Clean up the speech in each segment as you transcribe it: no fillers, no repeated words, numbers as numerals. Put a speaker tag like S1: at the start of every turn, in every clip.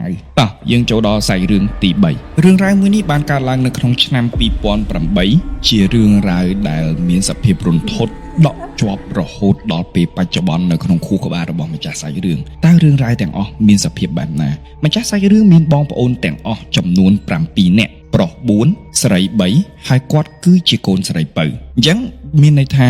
S1: ៅតោះយើងចូលដល់សាច់រឿងទី3រឿងរ៉ាវមួយនេះបានកើតឡើងនៅក្នុងឆ្នាំ2008ជារឿងរ៉ាវដែលមានសភាពរន្ធត់ដកជាប់រហូតដល់ពេលបច្ចុប្បន្ននៅក្នុងខួរក្បាលរបស់ម្ចាស់សាច់រឿងតើរឿងរ៉ាវទាំងអស់មានសភាពបែបណាម្ចាស់សាច់រឿងមានបងប្អូនទាំងអស់ចំនួន7នាក់ប្រុស4ស្រី3ហើយគាត់គឺជាកូនស្រីពៅអញ្ចឹងមានន័យថា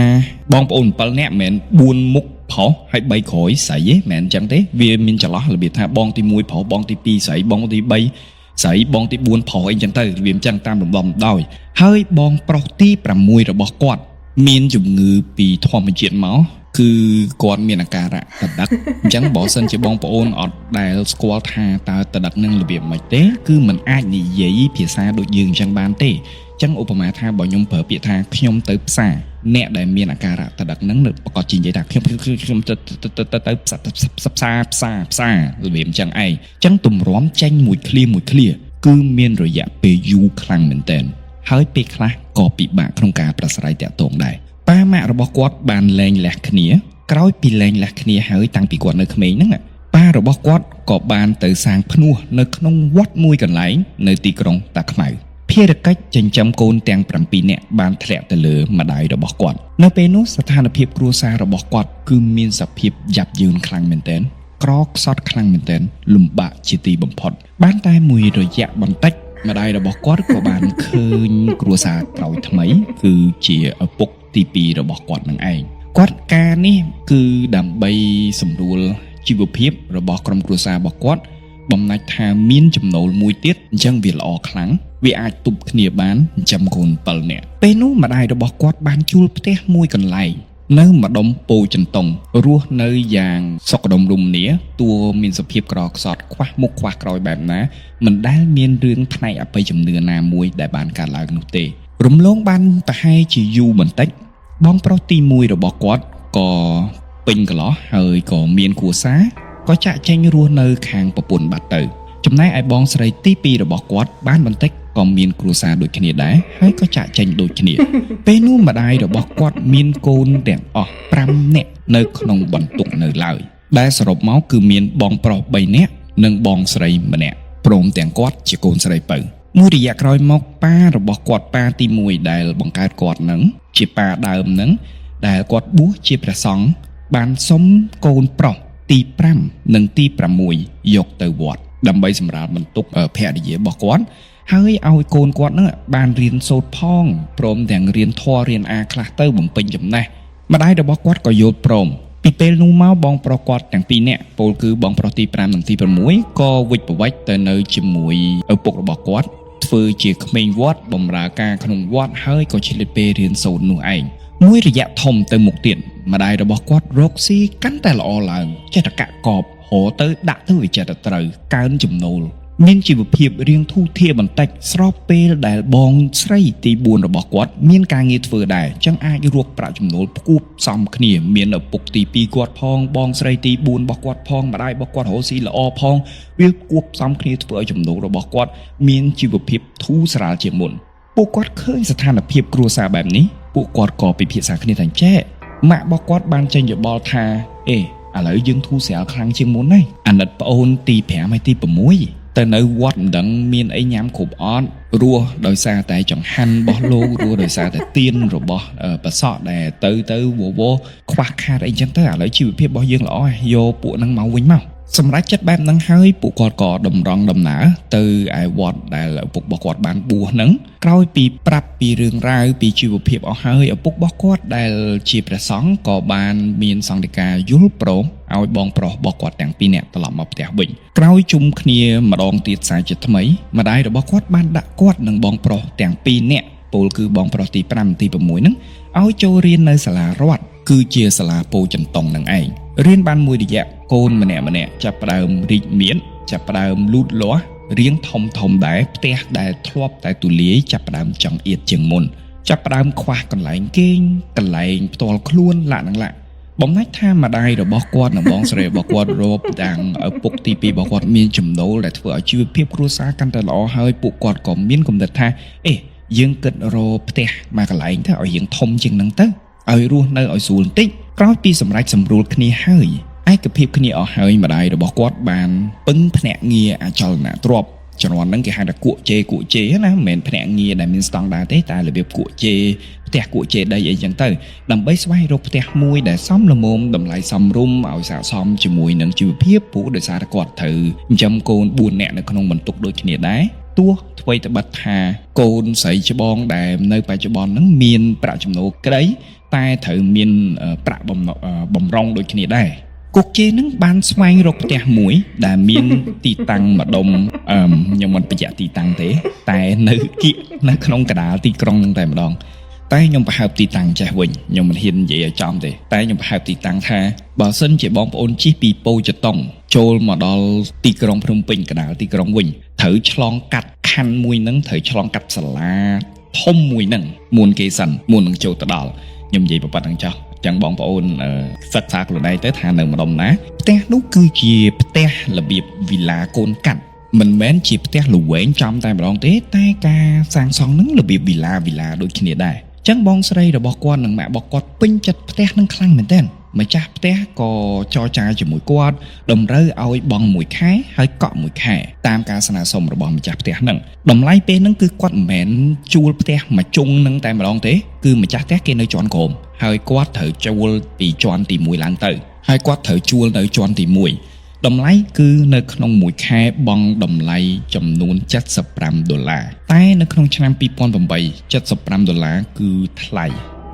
S1: បងប្អូន7នាក់មិនមែន4មុខប្រុសហើយ3ក្រោយស្រីទេមិនមែនអញ្ចឹងទេវាមានចន្លោះរបៀបថាបងទី1ប្រុសបងទី2ស្រីបងទី3ស្រីបងទី4ប្រុសអីចឹងទៅរបៀបអញ្ចឹងតាមលំដាប់ដោយហើយបងប្រុសទី6របស់គាត់មានជំងឺពីធម្មជាតិមកគឺគាត់មានអាការៈតដឹកអញ្ចឹងបើសិនជាបងប្អូនអត់ដែលស្គាល់ថាតើតដឹកនឹងរបៀបម៉េចទេគឺมันអាចនិយាយភាសាដូចយើងអញ្ចឹងបានទេអញ្ចឹងឧបមាថាបើខ្ញុំប្រើពាក្យថាខ្ញុំទៅផ្សារអ្នកដែលមានអាការៈតដឹកនឹងប្រកាសជានិយាយថាខ្ញុំទៅផ្សាររបៀបអញ្ចឹងឯងអញ្ចឹងទម្រាំចេញមួយឃ្លាគឺមានរយៈពេលយូរខ្លាំងមែនទែនហើយពេលខ្លះក៏ពិបាកក្នុងការប្រស្រ័យតាក់ទងដែរប៉ាម៉ាក់របស់គាត់បានលែងលះគ្នាក្រោយពីលែងលះគ្នាហើយតាំងពីគាត់នៅក្មេងហ្នឹងប៉ារបស់គាត់ក៏បានទៅសាងផ្នួសនៅក្នុងវត្តមួយកន្លែងនៅទីក្រុងតាខ្មៅភារកិច្ចចិញ្ចឹមកូនទាំង7នាក់បានធ្លាក់ទៅលើម្ដាយរបស់គាត់នៅពេលនោះស្ថានភាពគ្រួសាររបស់គាត់គឺមានសភាពយ៉ាប់យឺនខ្លាំងមែនទែនក្រខ្សត់ខ្លាំងមែនទែនលំបាកជាទីបំផុតបានតែមួយរយៈបន្តិចម្ដាយរបស់គាត់ក៏បានឃើញគ្រួសារក្រោយថ្មីគឺជាឪពុកទី2របស់គាត់នឹងឯងគាត់ការនេះគឺដើម្បីសម្រួលជីវភាពរបស់ក្រុមគ្រួសាររបស់គាត់បំណាច់ថាមានចំណូលមួយទៀតអញ្ចឹងវាល្អខ្លាំងវាអាចទប់គ្នាបានចិញ្ចឹមកូន7នាក់ពេលនោះម្ដាយរបស់គាត់បានជួលផ្ទះមួយកន្លែងនៅម្ដុំពោចិនតុងរស់នៅយ៉ាងសុខដុមរមនាតួមានសភាពក្រខ្សត់ខ្វះមុខខ្វះក្រោយបែបណាមិនដែលមានរឿងផ្នែកអបិយជំនឿណាមួយដែលបានកើតឡើងនោះទេរំលងបានប្រហែលជាយូរបន្តិចបងប្រុសទី1របស់គាត់ក៏ពេញកន្លោះហើយក៏មានគ្រួសារក៏ចាក់ចែងរស់នៅខាងប្រពន្ធបាត់ទៅចំណែកឯបងស្រីទី2របស់គាត់បានបន្តិចក៏មានគ្រួសារដូចគ្នាដែរហើយក៏ចាក់ចែងដូចគ្នាពេលនោះម្ដាយរបស់គាត់មានកូនទាំងអស់5នាក់នៅក្នុងបន្ទុកនៅឡើយដែលសរុបមកគឺមានបងប្រុស3នាក់និងបងស្រីម្នាក់ព្រមទាំងគាត់ជាកូនស្រីពៅមួយរយៈក្រោយមកប៉ារបស់គាត់ប៉ាទី1ដែលបង្កើតគាត់នឹងជាប៉ាដើមនឹងដែលគាត់បួសជាព្រះសង្ឃបានសុំកូនប្រុសទី5និងទី6យកទៅវត្តដើម្បីសម្រាប់បន្ទុកភរិយារបស់គាត់ហើយឲ្យកូនគាត់នឹងបានរៀនសូត្រផងព្រមទាំងរៀនធម៌រៀនអាខ្លះទៅបំពេញចំណេះម្ដាយរបស់គាត់ក៏យល់ព្រមពីពេលនោះមកបងប្រុសគាត់ទាំង2នាក់ពោលគឺបងប្រុសទី5និងទី6ក៏វិច្ចប្រវិច្ចទៅនៅជាមួយឪពុករបស់គាត់ធ្វើជាក្មេងវត្តបម្រើការក្នុងវត្តហើយក៏ឆ្លៀតពេលរៀនសូត្រនោះឯងមួយរយៈធំទៅមុខទៀតម្ដាយរបស់គាត់រកស៊ីកាន់តែល្អឡើងចេះតែកាក់កបហៅទៅដាក់ទៅវាចេះតែត្រូវកើនចំណូលមានជីវភាពរៀងធូរធារបន្តិចស្របពេលដែលបងស្រីទី4របស់គាត់មានការងារធ្វើដែរចឹងអាចរកប្រាក់ចំណូលផ្គូផ្សំគ្នាមានឪពុកទី2គាត់ផងបងស្រីទី4របស់គាត់ផងម្ដាយរបស់គាត់រកស៊ីល្អផងវាផ្គូផ្សំគ្នាធ្វើឲ្យចំណូលរបស់គាត់មានជីវភាពធូរស្រាលជាងមុនពួកគាត់ឃើញស្ថានភាពគ្រួសារបែបនេះពួកគាត់ក៏ពិភាក្សាគ្នាថាចេះម៉ាក់របស់គាត់បានចេញយោបល់ថាឥឡូវយើងធូរស្រាលខ្លាំងជាងមុនហើយអាណិតប្អូនទី5ហើយទី6ទៅនៅវត្តមិនដឹងមានអីញ៉ាំគ្រប់អត់រស់ដោយសារតែចង្ហាន់របស់លោករស់ដោយសារតែទៀនរបស់ប្រសក់ដែលទៅវខ្វះខាតអីចឹងទៅឥឡូវជីវភាពរបស់យើងល្អយកពួកហ្នឹងមកវិញមកសម្រាប់ចិត្តបែបហ្នឹងហើយពួកគាត់ក៏តម្រង់ដំណើរទៅឯវត្តដែលឪពុករបស់គាត់បានបួសហ្នឹងក្រោយពីប្រាប់ពីរឿងរ៉ាវពីជីវភាពអស់ហើយឪពុករបស់គាត់ដែលជាព្រះសង្ឃក៏បានមានសង្ឃិកាយល់ព្រមឲ្យបងប្រុសរបស់គាត់ទាំង2នាក់ត្រឡប់មកផ្ទះវិញក្រោយជុំគ្នាម្ដងទៀតសារជាថ្មីម្ដាយរបស់គាត់បានដាក់គាត់និងបងប្រុសទាំង2នាក់ពោលគឺបងប្រុសទី5ទី6ហ្នឹងឲ្យចូលរៀននៅសាលារដ្ឋគឺជាសាលាពោធិ៍ចិនតុងនឹងឯងរៀនបានមួយរយៈកូនម្នាក់ចាប់ផ្ដើមរីកមានចាប់ផ្ដើមលូតលាស់រៀងធំដែរផ្ទះដែលធ្លាប់តែទូលាយចាប់ផ្ដើមចង់អៀតជាងមុនចាប់ផ្ដើមខ្វះកន្លែងគេងកន្លែងផ្ទាល់ខ្លួនឡាក់បំណាច់ថាម្ដាយរបស់គាត់និងបងស្រីរបស់គាត់រកទាំងឪពុកទី2របស់គាត់មានចំណូលដែលធ្វើឲ្យជីវភាពគ្រួសារកាន់តែល្អហើយពួកគាត់ក៏មានគំនិតថាយើងគិតរកផ្ទះមួយកន្លែងទៅឲ្យយើងធំជាងហ្នឹងទៅឲ្យរស់នៅឲ្យស្រួលបន្តិចក្រោយពីសម្រេចសម្រួលគ្នាហើយ ឯកភាពគ្នាអស់ហើយម្ដាយរបស់គាត់បានពឹងភ្នាក់ងារអចលនទ្រព្យជំនាន់ហ្នឹងគេហៅថាគក់ជេណាមិនមែនភ្នាក់ងារដែលមានស្តង់ដារទេតែរបៀបគក់ជេផ្ទះគក់ជេដីអីចឹងទៅដើម្បីស្វែងរកផ្ទះមួយដែលសមល្មមតម្លៃសមរម្យឲ្យស័ក្តិសមជាមួយនឹងជីវភាពព្រោះដោយសារតែគាត់ត្រូវចិញ្ចឹមកូន4នាក់នៅក្នុងបន្ទុកដូចគ្នាដែរទោះអ្វីត្បិតថាកូនស្រីច្បងដែលនៅបច្ចុប្បន្នហ្នឹងមានប្រាក់ចំណូលក្តីតែត្រូវមានប្រាក់បំរុងដូចគ្នាដែរគុកជេនឹងបានស្វែងរកផ្ទះមួយដែលមានទីតាំងម្ដុំខ្ញុំមិនបញ្ជាក់ទីតាំងទេតែនៅគៀកនៅក្នុងកណ្ដាលទីក្រុងនឹងតែម្ដងតែខ្ញុំប្រហើបទីតាំងចេះវិញខ្ញុំមិនហ៊ាននិយាយឲ្យចំទេតែខ្ញុំប្រហើបទីតាំងថាបើសិនជាបងប្អូនជិះពីពោធិ៍ចតុងចូលមកដល់ទីក្រុងភ្នំពេញកណ្ដាលទីក្រុងវិញត្រូវឆ្លងកាត់ខណ្ឌមួយហ្នឹងត្រូវឆ្លងកាត់សាលាធំមួយហ្នឹងមុនគេសិនមុននឹងចូលទៅដល់ខ្ញុំនិយាយប្រប៉ាត់ហ្នឹងចោះចឹងបងប្អូនសិក្សាខ្លួនឯងទៅថានៅម្ដុំណាផ្ទះនោះគឺជាផ្ទះរបៀបវីឡាកូនកាត់មិនមែនជាផ្ទះល្វែងចំតែម្ដងទេតែការសាងសង់នឹងរបៀបវីឡាដូចគ្នាដែរចឹងបងស្រីរបស់គាត់និងម៉ាក់របស់គាត់ពេញចិត្តផ្ទះនឹងខ្លាំងមែនទែនម្ចាស់ផ្ទះក៏ចរចាជាមួយគាត់តម្រូវឲ្យបង់1ខែហើយកក់1ខែតាមការស្នើសុំរបស់ម្ចាស់ផ្ទះហ្នឹងតម្លៃពេលហ្នឹងគឺគាត់មិនមែនជួលផ្ទះមួយជុងហ្នឹងតែម្ដងទេគឺម្ចាស់ផ្ទះគេនៅជាន់ក្រោមហើយគាត់ត្រូវជួលពីជាន់ទី1ឡើងទៅហើយគាត់ត្រូវជួលនៅជាន់ទី1តម្លៃគឺនៅក្នុង1ខែបង់តម្លៃចំនួន$75តែនៅក្នុងឆ្នាំ2008$75គឺថ្លៃ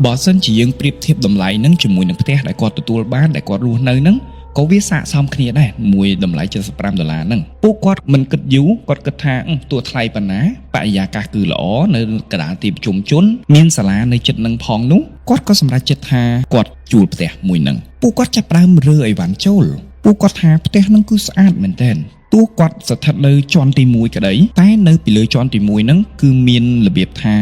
S1: បើសិនជាយើងប្រៀបធៀបតម្លៃហ្នឹងជាមួយនឹងផ្ទះដែលគាត់ទទួលបានដែលគាត់រស់នៅហ្នឹងក៏វាស័ក្តិសមគ្នាដែរមួយតម្លៃ$75ហ្នឹងពួកគាត់មិនគិតយូរគាត់គិតថាតួថ្លៃប៉ុណ្ណាបរិយាកាសគឺល្អនៅកណ្ដាលទីប្រជុំជនមានសាលានៅជិតនឹងផងនោះគាត់ក៏សម្រេចចិត្តថាគាត់ជួលផ្ទះមួយហ្នឹងពួកគាត់ចាប់ផ្ដើមរើអីវ៉ាន់ចូលពួកគាត់ថាផ្ទះហ្នឹងគឺស្អាតមែនទែនទោះគាត់ស្ថិតនៅជាន់ទី1ក្តីតែនៅពីលើជាន់ទី1ហ្នឹងគឺមានរបៀបថា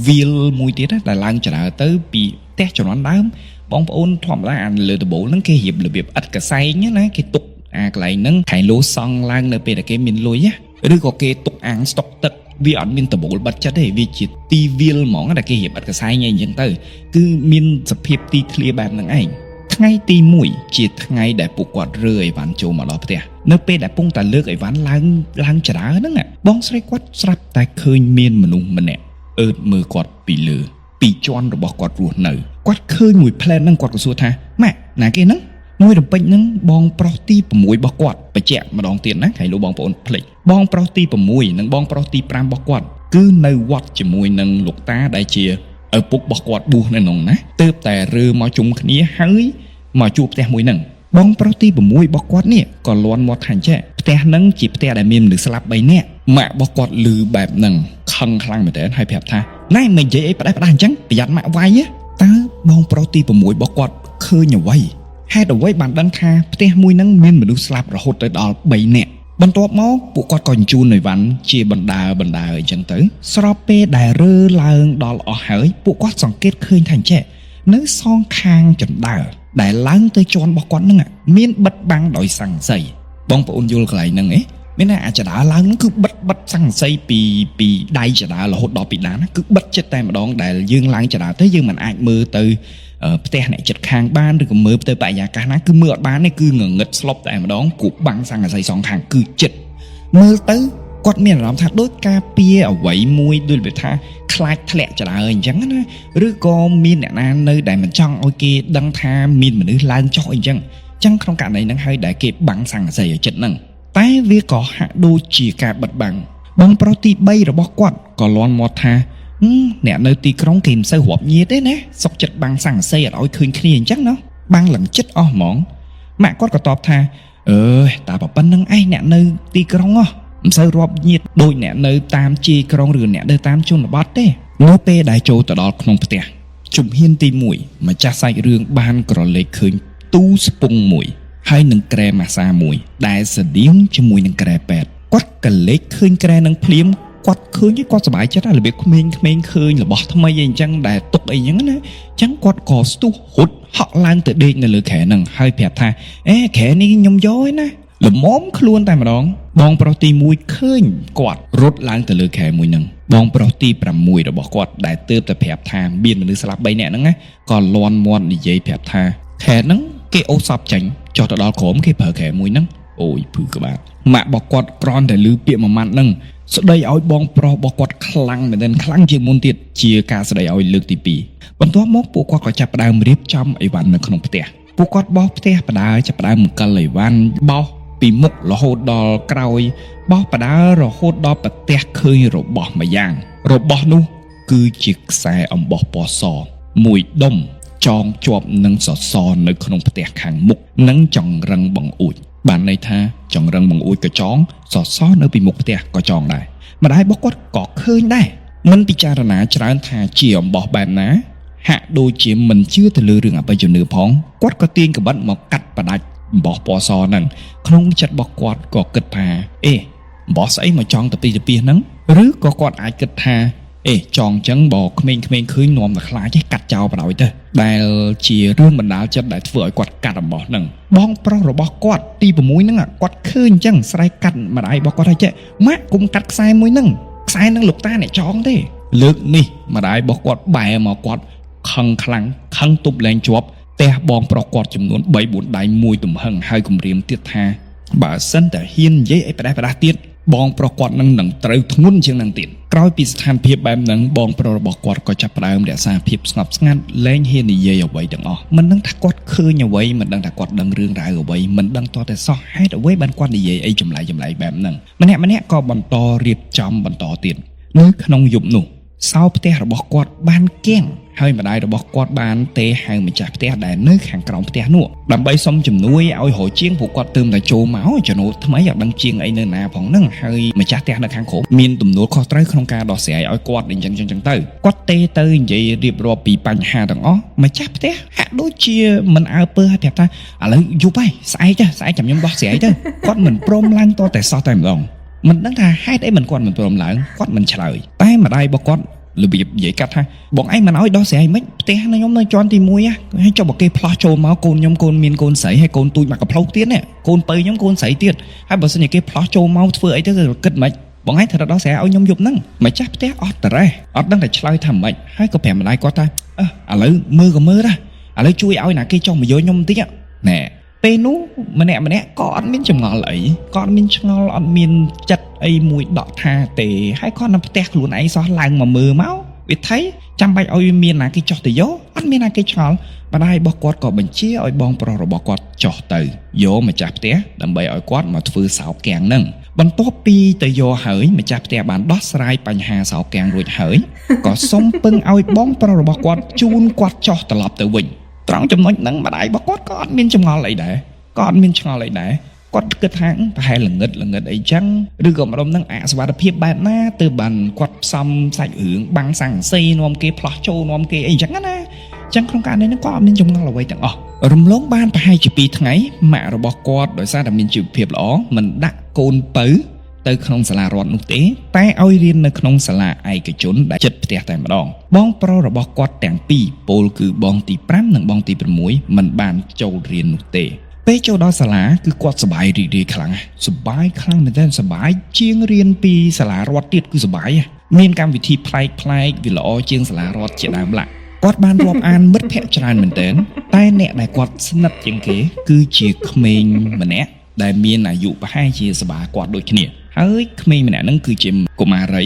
S1: វាលមួយទៀតដែលឡើងចរើទៅពីផ្ទះជំនាន់ដើមបងប្អូនធម្មតាអានលើដំបូលហ្នឹងគេរៀបរបៀបឥតកសែងណាគេទុកអាកន្លែងហ្នឹងខែលោសង់ឡើងនៅពេលដែលគេមានលុយឬក៏គេទុកអាងស្តុកទឹកវាអត់មានដំបូលបិទចិត្តទេវាជាទីវាលហ្មងតែគេរៀបឥតកសែងអីចឹងទៅគឺមានសភាពទីធ្លាបែបហ្នឹងឯងថ្ងៃទី1ជាថ្ងៃដែលពួកគាត់រើអីវ៉ាន់ចូលមកដល់ផ្ទះនៅពេលដែលពងតែលើកអីវ៉ាន់ឡើងចរើហ្នឹងបងស្រីគាត់ស្រាប់តែឃើញមានមនុស្សម្នាក់អឺតមើលគាត់ពីលើពីជាន់របស់គាត់រស់នៅគាត់ឃើញមួយផ្លែតហ្នឹងគាត់ក៏សួរថាម៉ាក់ណាគេហ្នឹងមួយរំពេចហ្នឹងបងប្រុសទី6របស់គាត់បញ្ជាក់ម្ដងទៀតណាហើយលោកបងប្អូនភ្លេចបងប្រុសទី6និងបងប្រុសទី5របស់គាត់គឺនៅវត្តជាមួយនឹងលោកតាដែលជាឪពុករបស់គាត់បួសនៅក្នុងណាទើបតែរើមកជុំគ្នាហើយមកជួបផ្ទះមួយហ្នឹងបងប្រុសទី6របស់គាត់នេះក៏លន់មាត់ថាចេះផ្ទះហ្នឹងជាផ្ទះដែលមានមនុស្សស្លាប់3នាក់ម៉ាក់របស់គាត់ឮបែបហ្នឹងខឹងខ្លាំងមែនតើហើយប្រាប់ថាណែមិននិយាយអីផ្ដេសផ្ដាសអញ្ចឹងប្រយ័ត្នម៉ាក់វាយតើបងប្រុសទី6របស់គាត់ឃើញអ្វីហេតុអ្វីបានដឹងថាផ្ទះមួយហ្នឹងមានមនុស្សស្លាប់រហូតទៅដល់3នាក់បន្ទាប់មកពួកគាត់ក៏បញ្ជូនអីវ៉ាន់ជាបណ្ដើអញ្ចឹងទៅស្របពេលដែលរើឡើងដល់អស់ហើយពួកគាត់សង្កេតឃើញថាអញ្ចេះនៅសងខាងចណ្ដើដែលឡើងទៅជាន់របស់គាត់ហ្នឹងមានបិទបាំងដោយស័ង្កសីបងប្អូនយល់កន្លែងហ្នឹងមានតែអាចដើឡើងហ្នឹងគឺបិទស័ង្កសីពីដៃចដើរហូតដល់ពីដានគឺបិទចិត្តតែម្ដងដែលយើងឡើងចដើទៅយើងមិនអាចមើលទៅផ្ទះអ្នកចិត្តខាងបានឬក៏មើលទៅបរិយាកាសណាគឺមើលអត់បានទេគឺងងឹតស្លុបតែម្ដងគូបាំងស័ង្កសីសងខាងគឺចិត្តមើលទៅគាត់មានអារម្មណ៍ថាដូចការពារអ្វីមួយដូចវាថាខ្លាចធ្លាក់ចដើអញ្ចឹងណាឬក៏មានអ្នកណានៅដែលមិនចង់ឲ្យគេដឹងថាមានមនុស្សឡើងចុះអីចឹងក្នុងករណីហ្នឹងហើយដែលគេបាំងស័ង្កសីឲ្យចិត្តហ្នឹងតែវាក៏ហាក់ដូចជាការបិទបាំងបងប្រុសទី3របស់គាត់ក៏លន់មាត់ថាអ្នកនៅទីក្រុងគេមិនសូវរាប់ញៀទេណាសុកចិត្តបាំងស័ង្កសីអត់ឲ្យឃើញគ្នាអញ្ចឹងណាបាំងឡើងចិត្តអស់ហ្មងម៉ាក់គាត់ក៏តបថាតាប៉ុណ្្នឹងឯងអ្នកនៅទីក្រុងមិនសូវរាប់ញៀតដូចអ្នកនៅតាមជាយក្រុងឬអ្នកនៅតាមជនបទទេនៅពេលដែលចូលទៅដល់ក្នុងផ្ទះជំហានទី1ម្ចាស់សាច់រឿងបានក្រឡេកឃើញទូស្ពងមួយហើយនឹងក្រែម៉ាសាមួយដែលស្តៀងជាមួយនឹងក្រែពេទ្យគាត់ក៏លេចឃើញក្រែនឹងភ្លាមគាត់ឃើញគាត់សប្បាយចិត្តហើយរបៀបក្មេងៗឃើញរបស់ថ្មីអីអញ្ចឹងដែលទុកអីអញ្ចឹងណាអញ្ចឹងគាត់ក៏ស្ទុះរត់ហក់ឡើងទៅដេកនៅលើក្រែហ្នឹងហើយប្រាប់ថាក្រែនេះខ្ញុំយកឯណាល្មមខ្លួនតែម្ដងបងប្រុសទី1ឃើញគាត់រត់ឡើងទៅលើខែមួយហ្នឹងបងប្រុសទី6របស់គាត់ដែលទើបតែប្រាប់ថាមានមនុស្សស្លាប់3នាក់ហ្នឹងក៏លន់មាត់និយាយប្រាប់ថាខែហ្នឹងគេអូសសពចាញ់ ចុះទៅដល់ក្រុមគេប្រើក្រែមួយហ្នឹងអូយភឺក្បាលម៉ាក់របស់គាត់ក្រន់តែលឺពាក្យមួយម៉ាត់ហ្នឹងស្ដីឲ្យបងប្រុសរបស់គាត់ខ្លាំងមែនទែនខ្លាំងជាងមុនទៀតជាការស្ដីឲ្យលើកទី2បន្ទាប់មកពួកគាត់ក៏ចាប់ផ្ដើមរៀបចំអីវ៉ាន់នៅក្នុងផ្ទះពួកគាត់បោសផ្ទះបដាចាប់ផ្ដើមមង្គលអីវ៉ាន់បោសពីមុខរហូតដល់ក្រោយបោសបដារហូតដល់ប្រទះឃើញរបស់មួយយ៉ាងរបស់នោះគឺជាខ្សែអំបោះពណ៌សមួយដុំចងជាប់នឹងសសរនៅក្នុងផ្ទះខាងមុខនិងចង្រឹងបង្អួចបានន័យថាចង្រឹងបង្អួចក៏ចងសសរនៅពីមុខផ្ទះក៏ចងដែរម្ដាយរបស់គាត់ក៏ឃើញដែរមិនពិចារណាច្រើនថាជាអំបោះបែបណាហាក់ដូចជាមិនជឿទៅលើរឿងអបិយជំនឿផងគាត់ក៏ទាញក្បិតមកកាត់ផ្ដាច់អំបោះពណ៌សហ្នឹងក្នុងចិត្តរបស់គាត់ក៏គិតថាអំបោះស្អីមកចង់ទៅពីទៅពីហ្នឹងឬក៏គាត់អាចគិតថាចងចឹងបើក្មេងៗឃើញនាំតែខ្លាចទេកាត់ចោលបណ្ដោយទៅដែលជារឿងបណ្ដាលចិត្តដែលធ្វើឲ្យគាត់កាត់អំបោះហ្នឹងបងប្រុសរបស់គាត់ទី6ហ្នឹងគាត់ឃើញចឹងស្រែកកាត់ម្ដាយរបស់គាត់ហើយចេះម៉ាក់គុំកាត់ខ្សែមួយហ្នឹងខ្សែហ្នឹងលោកតាអ្នកចងទេលើកនេះម្ដាយរបស់គាត់បែរមកគាត់ខឹងខ្លាំងខឹងទប់លែងជាប់ផ្ទះបងប្រុសគាត់ចំនួន 3-4 ដៃមួយទំហឹងហើយគំរាមទៀតថាបើសិនតែហ៊ាននិយាយអីផ្ដាស់ទៀតបងប្រុសគាត់នឹងត្រូវធ្ងន់ជាងនឹងទៀតក្រោយពីស្ថានភាពបែបហ្នឹងបងប្រុសរបស់គាត់ក៏ចាប់ផ្ដើមរក្សាភាពស្ងប់ស្ងាត់លែងហ៊ាននិយាយអ្វីទាំងអស់មិនដឹងថាគាត់ឃើញអ្វីមិនដឹងថាគាត់ដឹងរឿងរ៉ាវអ្វីមិនដឹងតតែសោះហេតុអ្វីបានគាត់និយាយអីចម្លែកបែបហ្នឹងម្នាក់ក៏បន្តរៀបចំបន្តទៀតនៅក្នុងយប់នោះសោផ្ទះរបស់គាត់បានគាំងហើយម្ដាយរបស់គាត់បានទេហៅម្ចាស់ផ្ទះដែលនៅខាងក្រោមផ្ទះនោះដើម្បីសុំជំនួយឲ្យរកជាងពួកគាត់ទើបតែចូលមកចំណូលថ្មីអត់ដឹងជាងអីនៅណាផងហ្នឹងហើយម្ចាស់ផ្ទះនៅខាងក្រោមមានទំនួលខុសត្រូវក្នុងការដោះស្រាយឲ្យគាត់អញ្ចឹងទៅគាត់ទេទៅនិយាយរៀបរាប់ពីបញ្ហាទាំងអស់ម្ចាស់ផ្ទះហាក់ដូចជាមិនអើពើឲ្យប្រាប់ថាឥឡូវយប់ហើយស្អែកចាំខ្ញុំដោះស្រាយទៅគាត់មិនព្រមឡើងតតែសោះតែម្ដងមិនដឹងថាហេតុអីមិនគាត់មិនព្រមឡើងគាត់មិនឆ្លើយតែម្ដាយរបស់គាត់របៀបនិយាយកាត់ថាបងឯងមិនអោយដោះស្រាយមិនផ្ទះខ្ញុំនៅជាន់ទី1ហើយចុះបើគេផ្លោះចូលមកកូនខ្ញុំកូនមានកូនស្រីហើយកូនទូចមកកផ្លោកទៀតនេះកូនពៅខ្ញុំកូនស្រីទៀតហើយបើសិនជាគេផ្លោះចូលមកធ្វើអីទៅគិតមិនបងឯងត្រូវដោះស្រាយឲ្យខ្ញុំយប់ហ្នឹងម្ចាស់ផ្ទះអត់តរ៉េអត់ដឹងតែឆ្លើយថាមិនហើយក៏ប្រាប់ម្ដាយគាត់ថាឥឡូវមើលដែរឥឡូវជួយឲ្យណាគេចុះមកយកខ្ញុំបន្តិចណែពេលនោះម្នាក់ក៏អត់មានចម្ងល់អីក៏អត់មានឆ្ងល់អត់មានចិត្តអីមួយដកថាទេហើយគាត់នៅផ្ទះខ្លួនឯងសោះឡើងមកមើលមកវាថៃចាំបាច់ឲ្យមានណាគេចុះទៅយកអត់មានណាគេឆ្ងល់ម្ដាយរបស់គាត់ក៏បញ្ជាឲ្យបងប្រុសរបស់គាត់ចុះទៅយកម្ចាស់ផ្ទះដើម្បីឲ្យគាត់មកធ្វើសោកគាំងហ្នឹងបន្ទាប់ពីទៅយកហើយម្ចាស់ផ្ទះបានដោះស្រាយបញ្ហាសោកគាំងរួចហើយក៏សុំពឹងឲ្យបងប្រុសរបស់គាត់ជូនគាត់ចុះត្រឡប់ទៅវិញត្រង់ចំណុចហ្នឹងម្ដាយរបស់គាត់ក៏អត់មានចម្ងល់អីដែរគាត់គិតថាប្រហែលល្ងិតអីចឹងឬក៏ម្ដុំហ្នឹងអសុវត្ថិភាពបែបណាទើបបានគាត់ផ្សំសាច់រឿងបាំងសង្កសីនាំគេផ្លោះចូលនាំគេអីចឹងណាចឹងក្នុងការនេះគាត់អត់មានចម្ងល់អ្វីទាំងអស់រំលងបានប្រហែលជា2ថ្ងៃម៉ាក់របស់គាត់ដោយសារតែមានជីវភាពល្អមិនដាក់កូនពៅទៅក្នុងសាលារដ្ឋនោះទេតែឲ្យរៀននៅក្នុងសាលាឯកជនដែលជិតផ្ទះតែម្ដងបងប្រុសរបស់គាត់ទាំងពីរពលគឺបងទី5និងបងទី6មិនបានចូលរៀននោះទេពេលចូលដល់សាលាគឺគាត់សប្បាយរីករាយខ្លាំងសប្បាយខ្លាំងមែនទែនសប្បាយជាងរៀនពីសាលារដ្ឋទៀតគឺសប្បាយមានកម្មវិធីប្លែកវាល្អជាងសាលារដ្ឋជាដើមឡាក់គាត់បានរាប់អានមិត្តភ័ក្តិច្រើនមែនទែនតែអ្នកដែលគាត់ស្និទ្ធជាងគេគឺជាក្មេងម្នាក់ដែលមានអាយុប្រហែលជាសបាគាត់ដូចគ្នាហើយក្មេងម្នាក់ហ្នឹងគឺជាកុមារី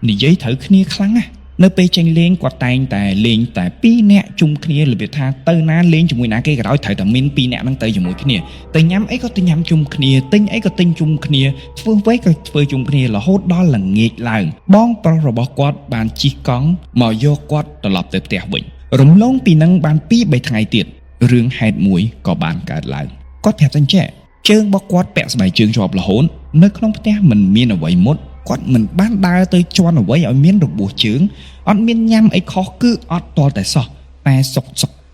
S1: និយាយត្រូវគ្នាខ្លាំងណាស់នៅពេលចេញលេងគាត់តែងតែលេងតែ2នាក់ជុំគ្នារបៀបថាទៅណាលេងជាមួយណាគេក៏ដោយត្រូវតែមាន2នាក់ហ្នឹងទៅជាមួយគ្នាទៅញ៉ាំអីក៏ទៅញ៉ាំជុំគ្នាទិញអីក៏ទិញជុំគ្នាធ្វើអ្វីក៏ធ្វើជុំគ្នារហូតដល់ល្ងាចឡើងបងប្រុសរបស់គាត់បានជិះកង់មកយកគាត់ត្រឡប់ទៅផ្ទះវិញរំលងពីនឹងបាន 2-3 ថ្ងៃទៀតរឿងហេតុមួយក៏បានកើតឡើងគាត់ប្រាប់តែចេះជើងរបស់គាត់ពាក់ស្បែកជើងជាប់រហូតនៅក្នុងផ្ទះមិនមានអ្វីមុតគាត់មិនបានដើរទៅជន់អ្វីឲ្យមានរបួសជើងអត់មានញ៉ាំអីខុសគឺអត់តតែសោះតែសុក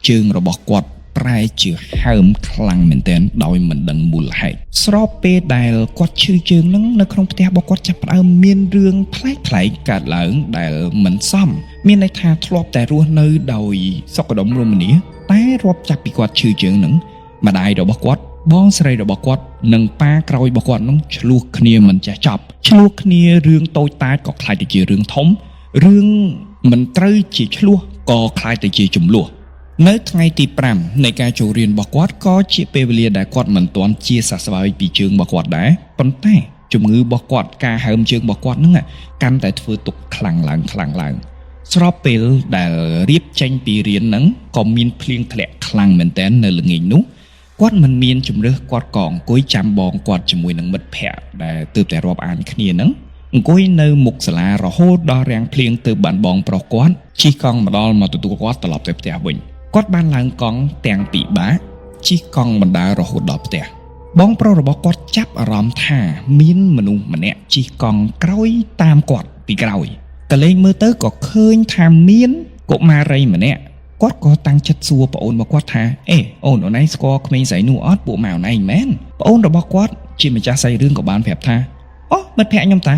S1: ជើងរបស់គាត់ប្រែជាហើមខ្លាំងមែនទែនដោយមិនដឹងមូលហេតុស្របពេលដែលគាត់ឈឺជើងហ្នឹងនៅក្នុងផ្ទះរបស់គាត់ចាប់ផ្ដើមមានរឿងប្លែកកើតឡើងដែលមិនសមមានន័យថាធ្លាប់តែរស់នៅដោយសុខដុមរមនាតែរាប់ចាប់ពីគាត់ឈឺជើងហ្នឹងម្ដាយរបស់គាត់បងស្រីរបស់គាត់និងប៉ាក្រោយរបស់គាត់នោះឆ្លោះគ្នាមិនចេះចប់ឆ្លោះគ្នារឿងតូចតាចក៏ខ្លាចទៅជារឿងធំរឿងមិនត្រូវជាឆ្លោះក៏ខ្លាចទៅជាជម្លោះ នៅថ្ងៃទី5នៃការចូលរៀនរបស់គាត់ក៏ជាពេលវេលាដែលគាត់មិនទាន់ជាសះស្បើយពីជើងរបស់គាត់ដែរប៉ុន្តែជំងឺរបស់គាត់ការហើមជើងរបស់គាត់ហ្នឹងកាន់តែធ្វើទុកខ្លាំងឡើងស្របពេលដែលរៀបចេញពីរៀនហ្នឹងក៏មានភ្លៀងធ្លាក់ខ្លាំងមែនទែននៅល្ងាចនោះគាត់មិនមានជំរឿសគាត់ក៏អង្គុយចាំបងគាត់ជាមួយនឹងមិត្តភ័ក្តិដែលទើបតែរាប់អានគ្នាហ្នឹងអង្គុយនៅមុខសាលារហូតដល់រាំងភ្លៀងទៅបានបងប្រុសគាត់ជិះកង់មកដល់មកទទួលគាត់ត្រឡប់ទៅផ្ទះវិញគាត់បានឡើងកង់ទាំងពីរបាក់ជិះកង់បណ្ដារហូតដល់ផ្ទះបងប្រុសរបស់គាត់ចាប់អារម្មណ៍ថាមានមនុស្សម្នាក់ជិះកង់ក្រោយតាមគាត់ពីក្រោយក៏លេងមើលទៅក៏ឃើញថាមានកុមារីម្នាក់គាត់ក៏តាំងចិត្តសួរប្អូនរបស់គាត់ថាអូនឯងស្គាល់ក្មេងស្រីនោះអត់ពួកម៉ែអូនឯងមែនប្អូនរបស់គាត់ជាម្ចាស់សាច់រឿងក៏បានប្រាប់ថាអូមិត្តភក្តិខ្ញុំតា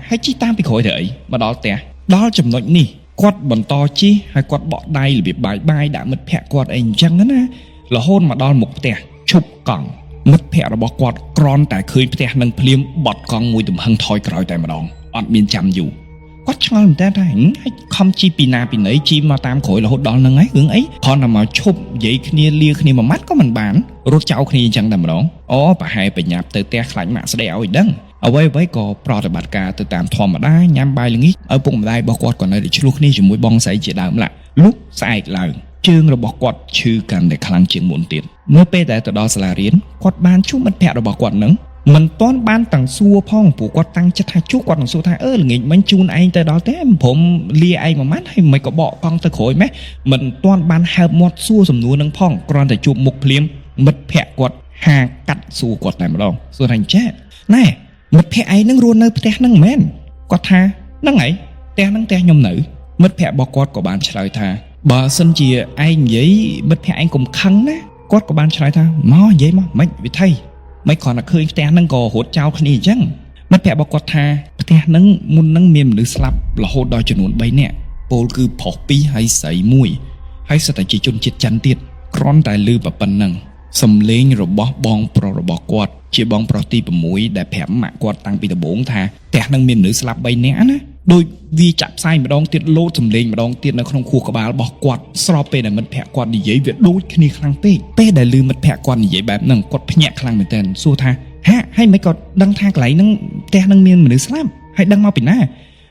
S1: ហើយជិះតាមពីក្រោយទៅអីមកដល់ផ្ទះដល់ចំណុចនេះគាត់បន្តជិះហើយគាត់បក់ដៃរបៀបបាយដាក់មិត្តភក្តិគាត់អីអញ្ចឹងណារហូតមកដល់មុខផ្ទះឈប់កង់មិត្តភក្តិរបស់គាត់គ្រាន់តែឃើញផ្ទះនឹងភ្លាមបត់កង់មួយទំហឹងថយក្រោយតែម្ដងអត់មានចាំយូរគាត់ឆ្ងល់មែនតើហើយខំជីពីណាពីណីជីមកតាមក្រោយរហូតដល់ហ្នឹងហើយរឿងអីគ្រាន់តែមកឈប់និយាយគ្នាលាគ្នាមួយម៉ាត់ក៏មិនបានរត់ចោលគ្នាអញ្ចឹងតែម្ដងប្រហែលបញ្ញាប់ទៅផ្ទះខ្លាចម៉ាក់ស្ដីឲ្យដឹងអ្វីក៏ប្រតិបត្តិការទៅតាមធម្មតាញ៉ាំបាយល្ងាចឪពុកម្ដាយរបស់គាត់ក៏នៅតែឆ្លោះគ្នាជាមួយបងស្រីជាដើមលុះស្អែកឡើងជើងរបស់គាត់ឈឺកាន់តែខ្លាំងជាងមុនទៀតនៅពេលដែលទៅដល់សាលារៀនគាត់បានជួបមិត្តភក្តិរបស់គាត់នឹងមិនទាន់បានតាំងសួរផងព្រោះគាត់តាំងចិត្តថាជួបគាត់នឹងសួរថាល្ងាចមិញជូនឯងទៅដល់ទេព្រមលាឯងមួយម៉ាត់ហើយមិនក៏បកកង់ទៅក្រោយម៉េះមិនទាន់បានហើបមាត់សួរសំណួរនឹងផងគ្រាន់តែជួបមុខភ្លាមមិត្តភក្តិគាត់ហាកាត់សួរគាត់តែម្ដងសួរថាចេះណែមិត្តភក្តិឯងនឹងរស់នៅផ្ទះហ្នឹងមែនគាត់ថាហ្នឹងហើយផ្ទះហ្នឹងផ្ទះខ្ញុំនៅមិត្តភក្តិរបស់គាត់ក៏បានឆ្លើយថាបើសិនជាឯងនិយាយមិត្តភក្តិឯងកុំខឹងណាគាត់ក៏បានឆ្លើយថាមកនិយាយមកមិនវិធីមិនគ្រាន់តែឃើញផ្ទះហ្នឹងក៏រត់ចោលគ្នាអញ្ចឹងមិត្តភក្តិរបស់គាត់ថាផ្ទះហ្នឹងមុនហ្នឹងមានមនុស្សស្លាប់រហូតដល់ចំនួន3នាក់ពលគឺប្រុស2ហើយស្រី1ហើយសិតតែជាជនជាតិចិនទៀតគ្រាន់តែឮប៉ុណ្្នឹងសំឡេងរបស់បងប្រុសរបស់គាត់ជាបងប្រុសទី6ដែលប្រាប់ម៉ាក់គាត់តាំងពីដំបូងថាផ្ទះហ្នឹងមានមនុស្សស្លាប់3នាក់ណាដោយវាចាក់ផ្សាយម្ដងទៀតលោតសំឡេងម្ដងទៀតនៅក្នុងខួរក្បាលរបស់គាត់ស្របពេលដែលមិត្តភក្តិគាត់និយាយវាដូចគ្នាខ្លាំងពេកពេលដែលឮមិត្តភក្តិគាត់និយាយបែបហ្នឹងគាត់ភ្ញាក់ខ្លាំងមែនទែនសួរថាហើយមិនក៏ដឹងថាកន្លែងហ្នឹងផ្ទះហ្នឹងមានមនុស្សស្លាប់ហើយដឹងមកពីណា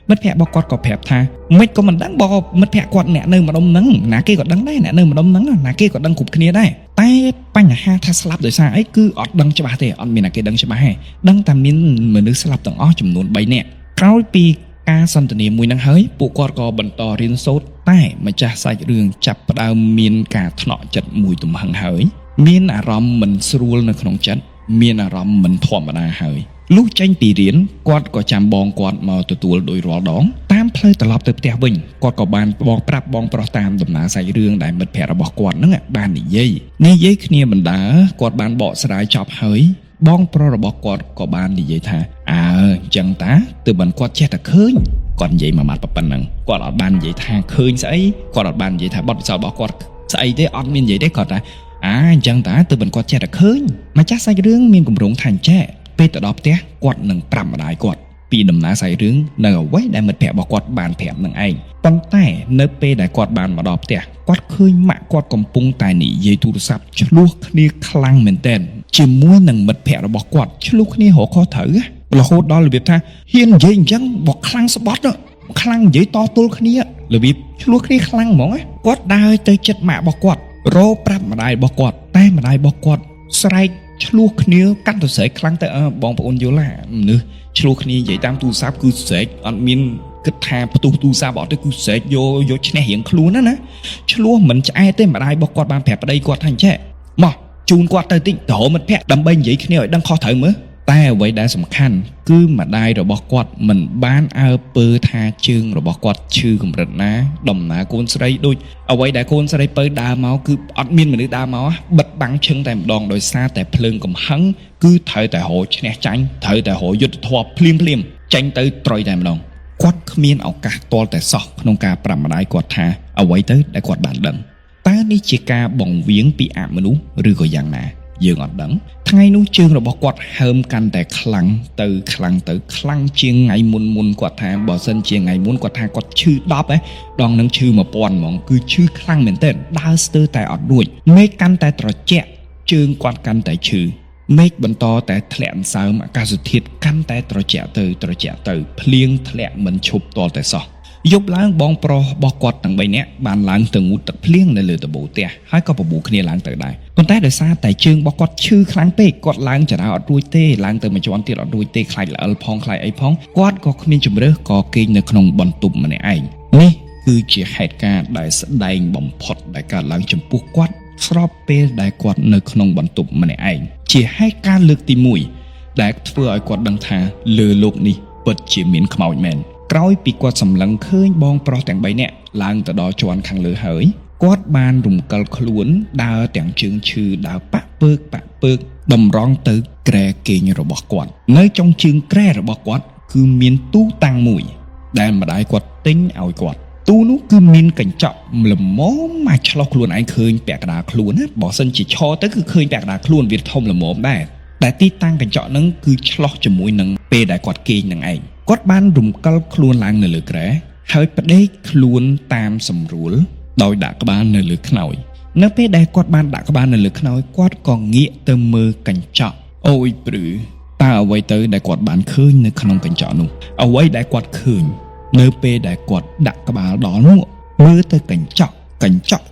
S1: មិត្តភក្តិរបស់គាត់ក៏ប្រាប់ថាមិនក៏មិនដឹងបើមិត្តភក្តិគាត់អ្នកនៅម្ដុំហ្នឹងណាគេក៏ដឹងដែរអ្នកនៅម្ដុំហ្នឹងណាគេក៏ដឹងគ្រប់គ្នាដែរតែបញ្ហាថាស្លាប់ដោយសារអីគឺអត់ដឹងច្បាស់ទេអត់មានអ្នកគេដឹងច្បាស់ទេដឹងតែមានមនុស្សស្លាប់ទាំងអស់ចំនួន3នាក់ក្រោយពីការសន្ទនាមួយហ្នឹងហើយពួកគាត់ក៏បន្តរៀនសូត្រតែម្ចាស់សាច់រឿងចាប់ផ្ដើមមានការថ្នាក់ចិត្តមួយទំហឹងហើយមានអារម្មណ៍មិនស្រួលនៅក្នុងចិត្តមានអារម្មណ៍មិនធម្មតាហើយលុះចេញពីរៀនគាត់ក៏ចាំបងគាត់មកទទួលដោយរាល់ដងតាមផ្លូវត្រឡប់ទៅផ្ទះវិញគាត់ក៏បានបងប្រាប់បងប្រុសតាមដំណើរសាច់រឿងដែលមិត្តភក្តិរបស់គាត់ហ្នឹងបាននិយាយគ្នាបណ្ដាគាត់បានបកស្រាយចប់ហើយបងប្រុសរបស់គាត់ក៏បាននិយាយថាអញ្ចឹងតាទើបបានគាត់ចេះតែឃើញគាត់និយាយមួយម៉ាត់ប៉ុណ្ណឹងគាត់អត់បាននិយាយថាឃើញស្អីគាត់អត់បាននិយាយថាបទពិសោធន៍របស់គាត់ស្អីទេអត់មាននិយាយទេគាត់ថាអញ្ចឹងតាទើបបានគាត់ចេះតែឃើញម្ចាស់សាច់រឿងមានគម្រោងថាចេះពេលទៅដល់ផ្ទះគាត់នឹងប្រាប់ម្ដាយគាត់ពីដំណើរសាច់រឿងនៅអ្វីដែលមិត្តភក្តិរបស់គាត់បានប្រាប់នឹងឯងប៉ុន្តែនៅពេលដែលគាត់បានមកដល់ផ្ទះគាត់ឃើញម៉ាក់គាត់កំពុងតែនិយាយទូរស័ព្ទឆ្លោះគ្នាខ្លាំងមែនទែនជាមួយនឹងមិត្តភក្តិរបស់គាត់ឆ្លោះគ្នារកខុសត្រូវរហូតដល់របៀបថាហ៊ាននិយាយអញ្ចឹងបើខ្លាំងស្បត់ខ្លាំងនិយាយតទល់គ្នារបៀបឆ្លោះគ្នាខ្លាំងហ្មងគាត់ដើរទៅចិត្តម៉ាក់របស់គាត់រោប្រាប់ម្ដាយរបស់គាត់តែម្ដាយរបស់គាត់ស្រែកឆ្លោះគ្នាកាត់ទៅស្រែកខ្លាំងទៅបងប្អូនយល់មនុស្សឆ្លោះគ្នានិយាយតាមទូរស័ព្ទគឺស្រែកអត់មានគិតថាផ្ទុះទូរស័ព្ទអត់ទេគឺស្រែកយកឈ្នះរៀងខ្លួនណាឆ្លោះមិនឆ្អែតទេម្ដាយរបស់គាត់បានប្រាប់ប្តីគាត់ថាអញ្ចេះមកជូនគាត់ទៅតិចទៅមិត្តភក្តិដើម្បីនិយាយគ្នាឲ្យដឹងខុសត្រូវមើលតែអ្វីដែលសំខាន់គឺម្ដាយរបស់គាត់មិនបានអើពើថាជើងរបស់គាត់ឈឺកម្រិតណាដំណើរកូនស្រីដូចអ្វីដែលកូនស្រីពៅដើរមកគឺអត់មានមនុស្សដើរមកបិទបាំងឈឹងតែម្ដងដោយសារតែភ្លើងកំហឹងគឺត្រូវតែរកឈ្នះចាញ់ត្រូវតែរកយុទ្ធធម៌ភ្លាមចាញ់ទៅត្រុយតែម្ដងគាត់គ្មានឱកាសទាល់តែសោះក្នុងការប្រាប់ម្ដាយគាត់ថាអ្វីទៅដែលគាត់បានដឹងតើនេះជាការបង្វៀងពីអមនុស្សឬក៏យ៉ាងណា យើងអត់ដឹងថ្ងៃនោះជើងរបស់គាត់ហើមកាន់តែខ្លាំងទៅខ្លាំងជាងថ្ងៃមុនគាត់ថាបើសិនជាថ្ងៃមុនគាត់ថាគាត់ឈឺ10ដងនឹងឈឺ1000ហ្មងគឺឈឺខ្លាំងមែនទែនដើរស្ទើរតែអត់រួចមេឃកាន់តែត្រជាក់ជើងគាត់កាន់តែឈឺមេឃបន្តតែធ្លាក់សើមអាកាសធាតុកាន់តែត្រជាក់ទៅភ្លៀងធ្លាក់មិនឈប់ទាល់តែសោះយប់ឡើងបងប្រុសរបស់គាត់ទាំង3នាក់បានឡើងទៅងូតទឹកភ្លៀងនៅលើដំបូលផ្ទះហើយក៏បបួលគ្នាឡើងទៅដែរប៉ុន្តែដោយសារតែជើងរបស់គាត់ឈឺខ្លាំងពេកគាត់ឡើងចរាអត់រួចទេឡើងទៅមួយជាន់ទៀតអត់រួចទេខ្លាចល្អិលផងខ្លាចអីផងគាត់ក៏គ្មានជំរឿសក៏គេងនៅក្នុងបន្ទប់ម្នាក់ឯងនេះគឺជាហេតុការណ៍ដែលស្ដែងបំផុតដែលកើតឡើងចំពោះគាត់ស្របពេលដែលគាត់នៅក្នុងបន្ទប់ម្នាក់ឯងជាហេតុការណ៍លើកទី1ដែលធ្វើឲ្យគាត់ដឹងថាលើលោកនេះពិតជាមានខ្មោចមែនក្រោយពីគាត់សម្លឹងឃើញបងប្រុសទាំង3នាក់ឡើងទៅដល់ជាន់ខាងលើហើយគាត់បានរំកិលខ្លួនដើរទាំងជើងឈឺដើរប៉ាក់ពើកតម្រង់ទៅគ្រែគេងរបស់គាត់នៅចុងជើងគ្រែរបស់គាត់គឺមានទូតាំងមួយដែលម្ដាយគាត់ទិញឲ្យគាត់ទូនោះគឺមានកញ្ចក់ល្មមមកឆ្លោះខ្លួនឯងឃើញពាក់កណ្ដាលខ្លួនណាបើសិនជាឈរទៅគឺឃើញពាក់កណ្ដាលខ្លួនវាធំល្មមដែរតែទីតាំងកញ្ចក់ហ្នឹងគឺឆ្លោះជាមួយនឹងពេលដែលគាត់គេងនឹងឯងគាត់បានរំកិលខ្លួនឡើងនៅលើគ្រែហើយផ្ដេកខ្លួនតាមសម្រួលដោយដាក់ក្បាលនៅលើខ្នើយនៅពេលដែលគាត់បានដាក់ក្បាលនៅលើខ្នើយគាត់ក៏ងាកទៅមើលកញ្ចក់អូយព្រឺតើអ្វីទៅដែលគាត់បានឃើញនៅក្នុងកញ្ចក់នោះអ្វីដែលគាត់ឃើញនៅពេលដែលគាត់ដាក់ក្បាលដល់នោះមើលទៅកញ្ចក់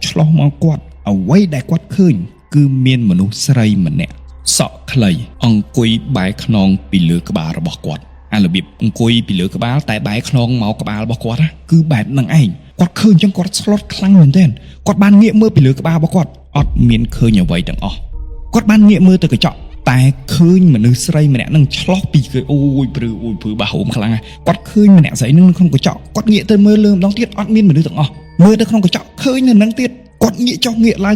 S1: ឆ្លោះមកគាត់អ្វីដែលគាត់ឃើញគឺមានមនុស្សស្រីម្នាក់សក់ខ្លីអង្គុយបែរខ្នងពីលើក្បាលរបស់គាត់អារបៀបអង្គុយពីលើក្បាលតែបែរខ្នងមកក្បាលរបស់គាត់គឺបែបហ្នឹងឯងគាត់ឃើញចឹងគាត់ស្លុតខ្លាំងមែនទែនគាត់បានងាកមើលពីលើក្បាលរបស់គាត់អត់មានឃើញអ្វីទាំងអស់គាត់បានងាកមើលទៅកញ្ចក់តែឃើញមនុស្សស្រីម្នាក់ហ្នឹងឆ្លោះពីគេអូយព្រឺបាហូមខ្លាំងគាត់ឃើញម្នាក់ស្រីហ្នឹងក្នុងកញ្ចក់គាត់ងាកទៅមើលលើម្ដងទៀតអត់មានមនុស្សទាំងអស់មើលទៅក្នុងកញ្ចក់ឃើញនៅហ្នឹងទៀតគាត់ងាកចុះងាកឡើង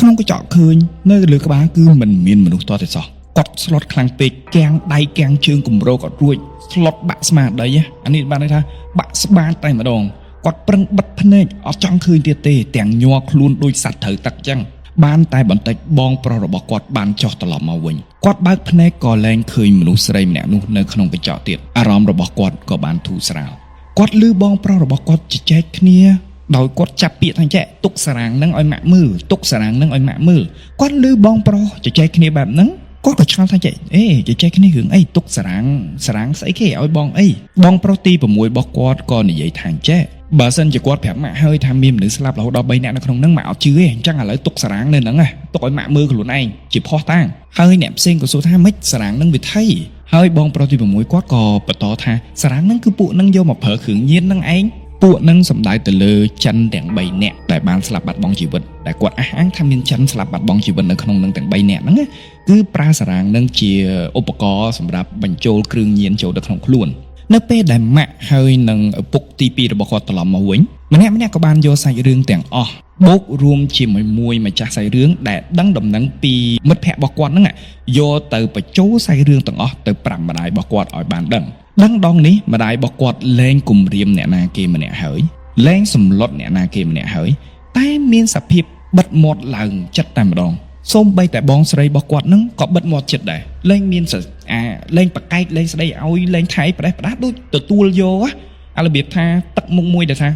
S1: ក្នុងកញ្ចក់ឃើញនៅលើក្បាលគឺមិនមានមនុស្សតតែសោះគាត់ស្លុតខ្លាំងពេកកាំងដៃកាំងជើងគម្រោកអត់រួចស្លុតបាក់ស្មារតីអានេះបានន័យថាបាក់ស្បាតតែម្ដងគាត់ប្រឹងបិទភ្នែកអត់ចង់ឃើញទៀតទេទាំងញ័រខ្លួនដូចសត្វត្រូវទឹកចឹងបានតែបន្តិចបងប្រុសរបស់គាត់បានចុះត្រឡប់មកវិញគាត់បើកភ្នែកក៏លែងឃើញមនុស្សស្រីម្នាក់នោះនៅក្នុងកញ្ចក់ទៀតអារម្មណ៍របស់គាត់ក៏បានធូរស្រាលគាត់ឮបងប្រុសរបស់គាត់ជជែកគ្នាដោយគាត់ចាប់ពាក្យថាចេះទុកសារ៉ាងនឹងឲ្យម៉ាក់មើលគាត់ឮបងប្រុសជជែកគ្នាបែបហ្នឹងគាត់ក៏ឆ្ងល់ថាចេះជជែកគ្នារឿងអីទុកសារ៉ាងស្អីគេឲ្យបងអីបងប្រុសទី6របស់គាត់ក៏និយាយថាចេះបើសិនជាគាត់ប្រាប់ម៉ាក់ហើយថាមានមនុស្សស្លាប់រហូតដល់3នាក់នៅក្នុងហ្នឹងម៉ាក់អត់ជឿទេអញ្ចឹងឥឡូវទុកសារ៉ាងនៅហ្នឹងទុកឲ្យម៉ាក់មើលខ្លួនឯងជាផោះតាំងហើយអ្នកផ្សេងក៏សួរថាម៉េចសារ៉ាងហ្នឹងវាថៃហើយបងប្រុសទី6គាត់ក៏បន្តថាសារ៉ាងហ្នឹងគឺពួកហ្នឹងយកមកប្រើគ្រឿងញៀនហ្នឹងឯងពួកនឹងសម្ដៅទៅលើចិនទាំង3នាក់ដែលបានស្លាប់បាត់បង់ជីវិតដែលគាត់អះអាងថាមានចិនស្លាប់បាត់បង់ជីវិតនៅក្នុងនឹងទាំង3នាក់ហ្នឹងគឺប្រើសារ៉ាងនឹងជាឧបករណ៍សម្រាប់បញ្ចូលគ្រឿងញៀនចូលទៅក្នុងខ្លួននៅពេលដែលម៉ាក់ហើយនឹងឪពុកទី2របស់គាត់ត្រឡប់មកវិញម្នាក់ក៏បានយកសាច់រឿងទាំងអស់បូករួមជាមួយម្ចាស់សាច់រឿងដែលដឹងដំណឹងពីមិត្តភ័ក្តិរបស់គាត់ហ្នឹងយកទៅបញ្ចូលសាច់រឿងទាំងអស់ទៅប្រាប់ម្ដាយរបស់គាត់ឲ្យបានដឹងដងនេះម្ដាយរបស់គាត់លែងគំរាមអ្នកណាគេម្នាក់ហើយលែងសម្លុតអ្នកណាគេម្នាក់ហើយតែមានសភាពបិទមាត់ឡើងចិត្តតែម្ដងសូម្បីតែបងស្រីរបស់គាត់នឹងក៏បិទមាត់ចិត្តដែរលែងមានលែងប្រកែកលែងស្ដីឲ្យលែងថៃប្រេះប្រដាស់ដូចទទួលយកអារបៀបថាទឹកមុខមួយដែលថា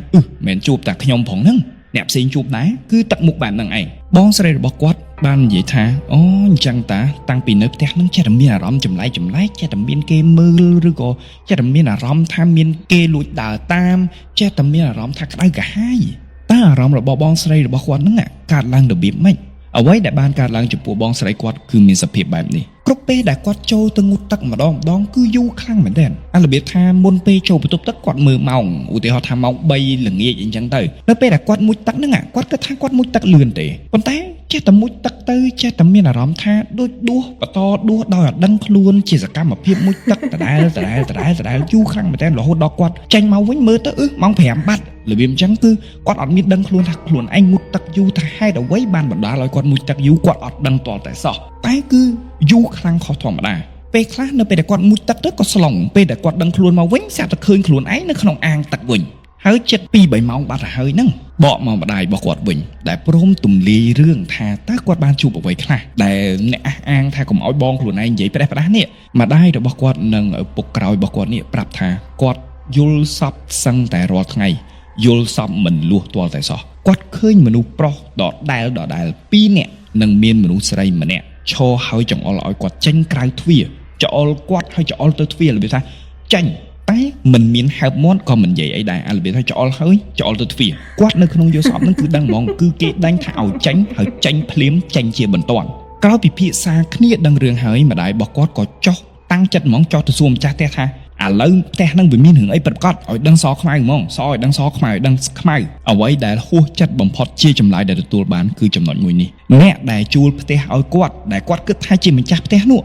S1: មិនជួបតែខ្ញុំផងហ្នឹងអ្នកផ្សេងជួបដែរគឺទឹកមុខបែបហ្នឹងឯងបងស្រីរបស់គាត់បាននិយាយថាអូអញ្ចឹងតាំងពីនៅផ្ទះនឹងចេះតែមានអារម្មណ៍ចម្លែកចេះតែមានគេមើលឬក៏ចេះតែមានអារម្មណ៍ថាមានគេលួចដើរតាមចេះតែមានអារម្មណ៍ថាក្តៅក្រហាយតើអារម្មណ៍របស់បងស្រីរបស់គាត់ហ្នឹងកើតឡើងរបៀបម៉េចអ្វីដែលបានកើតឡើងចំពោះបងស្រីគាត់គឺមានសភាពបែបនេះគ្រប់ពេលដែលគាត់ចូលទៅងូតទឹកម្ដងគឺយូរខ្លាំងមែនទែនអារបៀបថាមុនពេលចូលបន្ទប់ទឹកគាត់មើលម៉ោងឧទាហរណ៍ថាម៉ោង3ល្ងាចអីចឹងទៅនៅពេលដែលគាត់មុជទឹកហ្នឹងគាត់គិតថាគាត់មុជទឹកលឿនទេប៉ុន្តែចេះតែមុជទឹកទៅចេះតែមានអារម្មណ៍ថាដូចដួសបន្តដួសដោយអត់ដឹងខ្លួនជាសកម្មភាពមុជទឹកដដែលយូរខ្លាំងមែនទែនរហូតដល់គាត់ចេញមកវិញមើលទៅម៉ោង5បាត់របៀបអញ្ចឹងគឺគាត់អត់មានដឹងខ្លួនថាខ្លួនឯងមុជទឹកយូរថាហេតុអ្វីបានបណ្ដាលឲ្យគាត់មុជទឹកយូរគាត់អត់ដឹងទាល់តែសោះតែគឺយូរខ្លាំងខុសធម្មតាពេលខ្លះនៅពេលដែលគាត់មុជទឹកទៅក៏ស្លុងពេលដែលគាត់ដឹងខ្លួនមកវិញស្រាប់តែឃើញខ្លួនឯងនៅក្នុងអាងទឹកវិញ ហើយចិត្ត2-3 ម៉ោងបាត់ទៅហើយហ្នឹងបកមកម្ដាយរបស់គាត់វិញដែលព្រមទំលាយរឿងថាតើគាត់បានជួបអ្វីខ្លះដែលអ្នកអះអាងថាកុំឲ្យបងខ្លួនឯងនិយាយផ្ដេសផ្ដាសនេះម្ដាយរបស់គាត់និងឪពុកក្រោយរបស់គាត់នេះប្រាប់ថាគាត់យល់សពសឹងតែរាល់ថ្ងៃយល់សពមិនលួសទាល់តែសោះគាត់ឃើញមនុស្សប្រុសដដែល2នាក់និងមានមនុស្សស្រីម្នាក់ឈរហើយចង្អុលឲ្យគាត់ចេញក្រៅទ្វារចង្អុលគាត់ហើយចង្អុលទៅទ្វាររបៀបថាចេញតែមិនមានហើបមាត់ក៏មិននិយាយអីដែររបៀបថាចង្អុលហើយចង្អុលទៅទ្វារគាត់នៅក្នុងយល់សពហ្នឹងគឺដឹងហ្មងគឺគេដេញថាឲ្យចេញហើយចេញភ្លាមចេញជាបន្ទាន់ក្រោយពិភាក្សាគ្នាដឹងរឿងហើយម្ដាយរបស់គាត់ក៏ចោះតាំងចិត្តហ្មងចោះទៅសួរម្ចាស់ផ្ទះថាឥឡូវផ្ទះហ្នឹងវាមានរឿងអីប្រកបឲ្យដឹងសខ្មៅហ្មងសឲ្យដឹងសខ្មៅឲ្យដឹងខ្មៅអ្វីដែលហួសចិត្តបំផុតជាចម្លើយដែលទទួលបានគឺចំណុចមួយនេះអ្នកដែលជួលផ្ទះឲ្យគាត់ដែលគាត់គិតថាជាម្ចាស់ផ្ទះនោះ